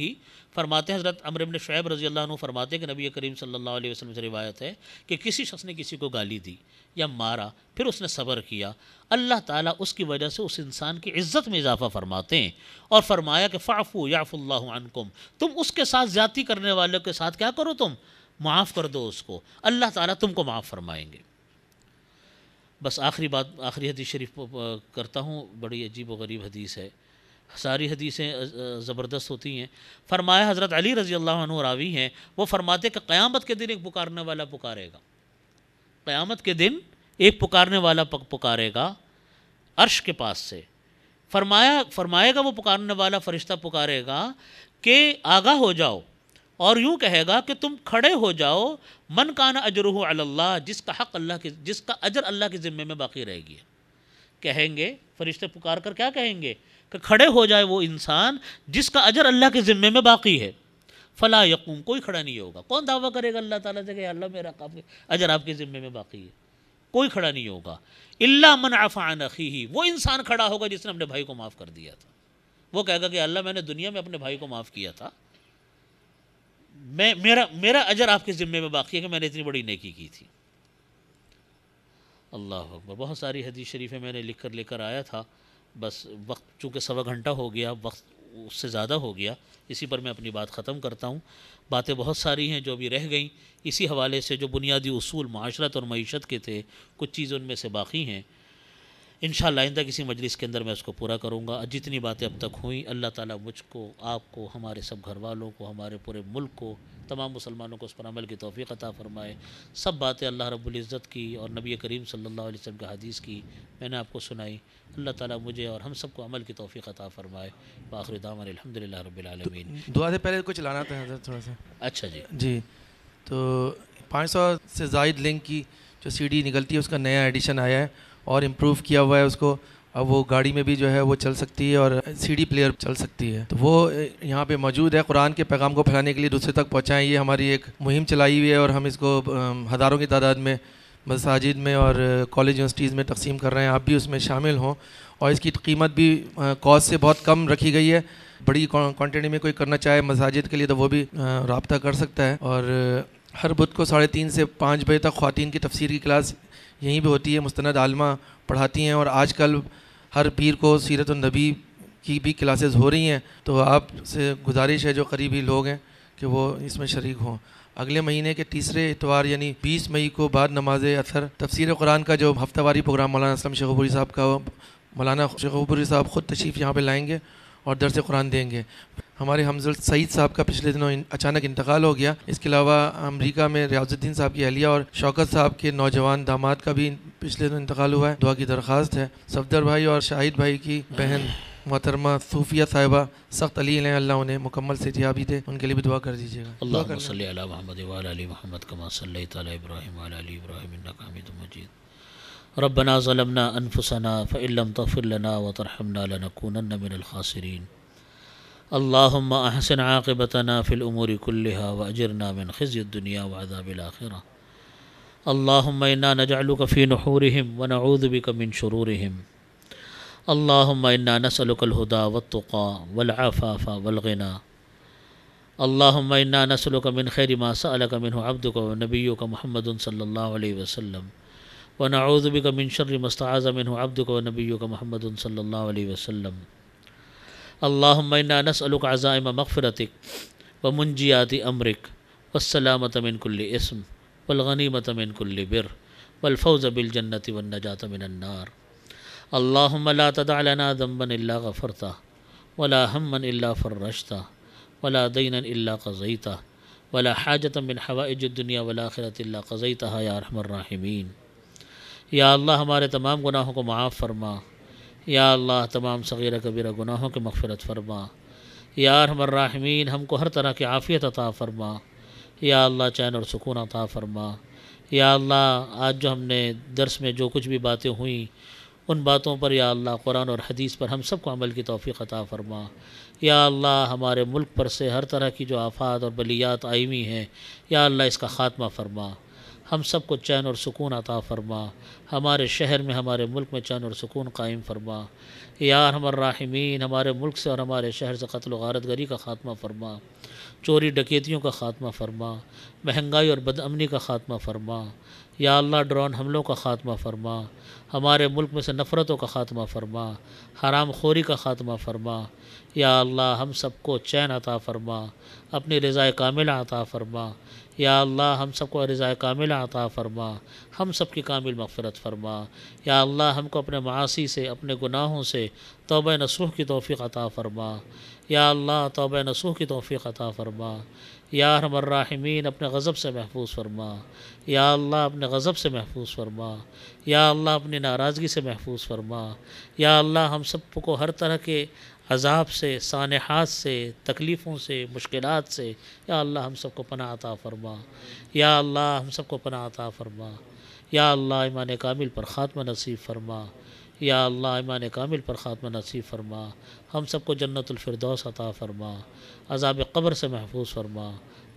فرماتے ہیں، حضرت عمرو بن شعیب رضی اللہ عنہ فرماتے ہیں کہ نبی کریم صلی اللہ علیہ وسلم سے روایت ہے کہ کسی شخص نے کسی کو گالی دی یا مارا، پھر اس نے صبر کیا، اللہ تعالیٰ اس کی وجہ سے اس انسان کی عزت میں اضافہ فرماتے ہیں، اور فرمایا کہ فاعفوا یعف اللہ عنکم، تم اس کے ساتھ زیادتی کرنے والوں کے ساتھ کیا کرو، تم معاف کر دو اس کو، اللہ تعالیٰ تم کو معاف فرمائیں گے۔ بس آخری حدیث شریف کرتا ہوں، بڑی عجیب و غریب حدیث ہے، ساری حدیثیں زبردست ہوتی ہیں۔ فرمایا حضرت علی رضی اللہ عنہ راوی ہیں، وہ فرماتے کہ قیامت کے دن ایک پکارنے والا پکارے گا، قیامت کے دن ایک پکارنے والا پکارے گا عرش کے پاس سے، فرمائے گا وہ پکارنے والا فرشتہ پکارے گا کہ آگاہ ہو جاؤ، اور یوں کہے گا کہ تم کھڑے ہو جاؤ، من کان اجرہ علی اللہ، جس کا اجر اللہ کے ذمے میں باقی رہ گیا۔ کہیں گے فرشتے پکار کر کیا کہیں گے کہ کھڑے ہو جائے وہ انسان جس کا اجر اللہ کے ذمے میں باقی ہے، فلا یقوم، کوئی کھڑا نہیں ہوگا۔ کون دعویٰ کرے گا اللہ تعالیٰ سے کہ اللہ میرا اجر آپ کے ذمے میں باقی ہے؟ کوئی کھڑا نہیں ہوگا۔ الا من عفا عن اخیہ، وہ انسان کھڑا ہوگا جس نے اپنے بھائی کو معاف کر دیا تھا، وہ کہے گا کہ اللہ میں نے دنیا میں اپنے بھائی کو معاف کیا تھا، میرا اجر آپ کے ذمے میں باقی ہے کہ میں نے اتنی بڑی نیکی کی تھی۔ اللہ اکبر، بہت ساری حدیث شریفیں میں نے لے کر آیا تھا، بس وقت چونکہ 1.25 گھنٹہ ہو گیا، وقت اس سے زیادہ ہو گیا، اسی پر میں اپنی بات ختم کرتا ہوں۔ باتیں بہت ساری ہیں جو ابھی رہ گئیں، اسی حوالے سے جو بنیادی اصول معاشرت اور معیشت کے تھے، کچھ چیزیں ان میں سے باقی ہیں، انشاءاللہ آئندہ کسی مجلس کے اندر میں اس کو پورا کروں گا۔ جتنی باتیں اب تک ہوئیں، اللہ تعالیٰ مجھ کو، آپ کو، ہمارے سب گھر والوں کو، ہمارے پورے ملک کو، تمام مسلمانوں کو اس پر عمل کی توفیق عطا فرمائے۔ سب باتیں اللہ رب العزت کی اور نبی کریم صلی اللہ علیہ وسلم کی حدیث کی میں نے آپ کو سنائی، اللہ تعالیٰ مجھے اور ہم سب کو عمل کی توفیق عطا فرمائے۔ وآخر دعوانا الحمدللہ رب العالمین۔ دعا سے پہلے کچھ لانا تھا حضرت تھوڑا سا۔ اچھا جی، تو 500 سے زائد لنک کی جو سی ڈی نکلتی ہے اس کا نیا ایڈیشن آیا ہے اور امپروو کیا ہوا ہے اس کو، اب وہ گاڑی میں بھی جو ہے وہ چل سکتی ہے اور سی ڈی پلیئر چل سکتی ہے، تو وہ یہاں پہ موجود ہے۔ قرآن کے پیغام کو پھیلانے کے لیے دوسرے تک پہنچائیں، یہ ہماری ایک مہم چلائی ہوئی ہے اور ہم اس کو ہزاروں کی تعداد میں مساجد میں اور کالج یونیورسٹیز میں تقسیم کر رہے ہیں، آپ بھی اس میں شامل ہوں۔ اور اس کی قیمت بھی کاسٹ سے بہت کم رکھی گئی ہے، بڑی کوانٹٹی میں کوئی کرنا چاہے مساجد کے لیے تو وہ بھی رابطہ کر سکتا ہے۔ اور ہر بدھ کو 3:30 سے 5 بجے تک خواتین کی تفسیر کی کلاس یہیں بھی ہوتی ہے، مستند عالمہ پڑھاتی ہیں، اور آج کل ہر پیر کو سیرت النبی کی بھی کلاسز ہو رہی ہیں، تو آپ سے گزارش ہے جو قریبی لوگ ہیں کہ وہ اس میں شریک ہوں۔ اگلے مہینے کے تیسرے اتوار یعنی 20 مئی کو بعد نماز اثر تفسیر قرآن کا جو ہفتہ واری پروگرام مولانا اسلم شیخ عبوری صاحب کا، مولانا شیخ عبوری صاحب خود تشریف یہاں پہ لائیں گے اور درس قرآن دیں گے۔ ہمارے حمزہ سعید صاحب کا پچھلے دنوں اچانک انتقال ہو گیا، اس کے علاوہ امریکہ میں ریاض الدین صاحب کی اہلیہ اور شوکت صاحب کے نوجوان داماد کا بھی پچھلے دنوں انتقال ہوا ہے، دعا کی درخواست ہے۔ صفدر بھائی اور شاہد بھائی کی بہن محترمہ صوفیہ صاحبہ سخت علی ہیں، اللہ انہیں مکمل صحتیابی دے، ان کے لیے بھی دعا کر دیجیے گا۔ اللہم صلی علی محمد وعلی آل محمد کما صلیت علی ابراہیم وعلی آل ابراہیم انک حمید مجید۔ ربنا ظلمنا انفسنا فإن لم تغفر لنا وترحمنا لنكونن من الخاسرین۔ اللهم احسن عاقبتنا في الامور كلها واجرنا من خزي الدنيا وعذاب الاخره. اللهم انا نجعلك في نحورهم ونعوذ بك من شرورهم. اللهم انا نسألك الهدى والتقى والعفاف والغنى. اللهم انا نسألك من خير ما سألك منه عبدك ونبيك محمد صلى الله عليه وسلم، ونعوذ بك من شر ما استعاذ منه عبدك ونبيك محمد صلى الله عليه وسلم. اللهم انا نسألك عزائم مغفرتك ومنجيات امرك والسلامة من كل اسم والغنیمة من كل بر والفوز بالجنة والنجاة من النار. اللهم لا تدع لنا ذنبا إلا غفرته ولا هما إلا فرجته ولا دينا إلا قضيته ولا حاجة من حوائج الدنیا والآخرة إلا قضيتها یا ارحم الراحمین. یا اللہ ہمارے تمام گناہوں کو معاف فرما. یا اللہ تمام صغیرہ کبیرہ گناہوں کی مغفرت فرما. یا ارحم الراحمین ہم کو ہر طرح کی عافیت عطا فرما. یا اللہ چین اور سکون عطا فرما. یا اللہ آج جو ہم نے درس میں جو کچھ بھی باتیں ہوئیں ان باتوں پر یا اللہ قرآن اور حدیث پر ہم سب کو عمل کی توفیق عطا فرما. یا اللہ ہمارے ملک پر سے ہر طرح کی جو آفات اور بلیات آئی ہوئی ہیں یا اللہ اس کا خاتمہ فرما. ہم سب کو چین اور سکون عطا فرما. ہمارے شہر میں ہمارے ملک میں چین اور سکون قائم فرما. یا ارحم الراحمین ہمارے ملک سے اور ہمارے شہر سے قتل و غارت گری کا خاتمہ فرما. چوری ڈکیتیوں کا خاتمہ فرما. مہنگائی اور بد امنی کا خاتمہ فرما. یا اللہ ڈرون حملوں کا خاتمہ فرما. ہمارے ملک میں سے نفرتوں کا خاتمہ فرما. حرام خوری کا خاتمہ فرما. یا اللہ ہم سب کو چین عطا فرما. اپنی رضا کاملہ عطا فرما. یا اللہ ہم سب کو رضا کاملہ عطا فرما. ہم سب کی کامل مغفرت فرما. یا اللہ ہم کو اپنے معاصی سے اپنے گناہوں سے توبہ نصوح کی توفیق عطا فرما. یا اللہ توبہ نصوح کی توفیق عطا فرما. یا ارحم الراحمین اپنے غضب سے محفوظ فرما. یا اللہ اپنے غضب سے محفوظ فرما. یا اللہ اپنی ناراضگی سے محفوظ فرما. یا اللہ ہم سب کو ہر طرح کے عذاب سے، سانحات سے، تکلیفوں سے، مشکلات سے یا اللہ ہم سب کو پناہ عطا فرما. یا اللہ ہم سب کو پناہ عطا فرما. یا اللہ ایمان کامل پر خاتمہ نصیب فرما. یا اللہ ایمان کامل پر خاتمہ نصیب فرما. ہم سب کو جنت الفردوس عطا فرما. عذاب قبر سے محفوظ فرما.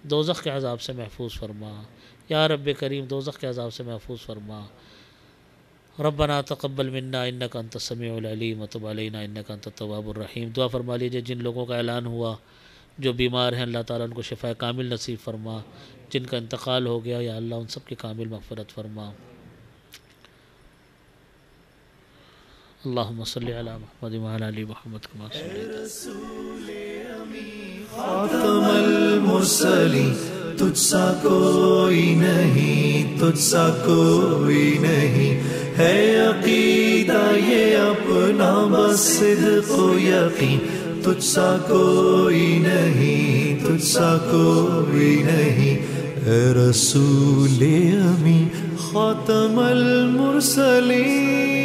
دوزخ کے عذاب سے محفوظ فرما. یا رب کریم دوزخ کے عذاب سے محفوظ فرما. ربنا تقبل منا انک انت السمیع العلیم وتب علینا انک انت التواب الرحیم. دعا فرما لیجئے جن لوگوں کا اعلان ہوا جو بیمار ہیں اللہ تعالیٰ ان کو شفا کامل نصیب فرما. جن کا انتقال ہو گیا یا اللہ ان سب کی کامل مغفرت فرما. اللہم صلی علی محمد وعلی آل محمد کما صلیت. خاتم المرسلین تجھ سا کوئی نہیں، تجھ سا کوئی نہیں، ہے عقیدہ یہ اپنا بس صدق و یقین. تجھ سا کوئی نہیں، تجھ سا کوئی نہیں، اے رسول امین خاتم المرسلین.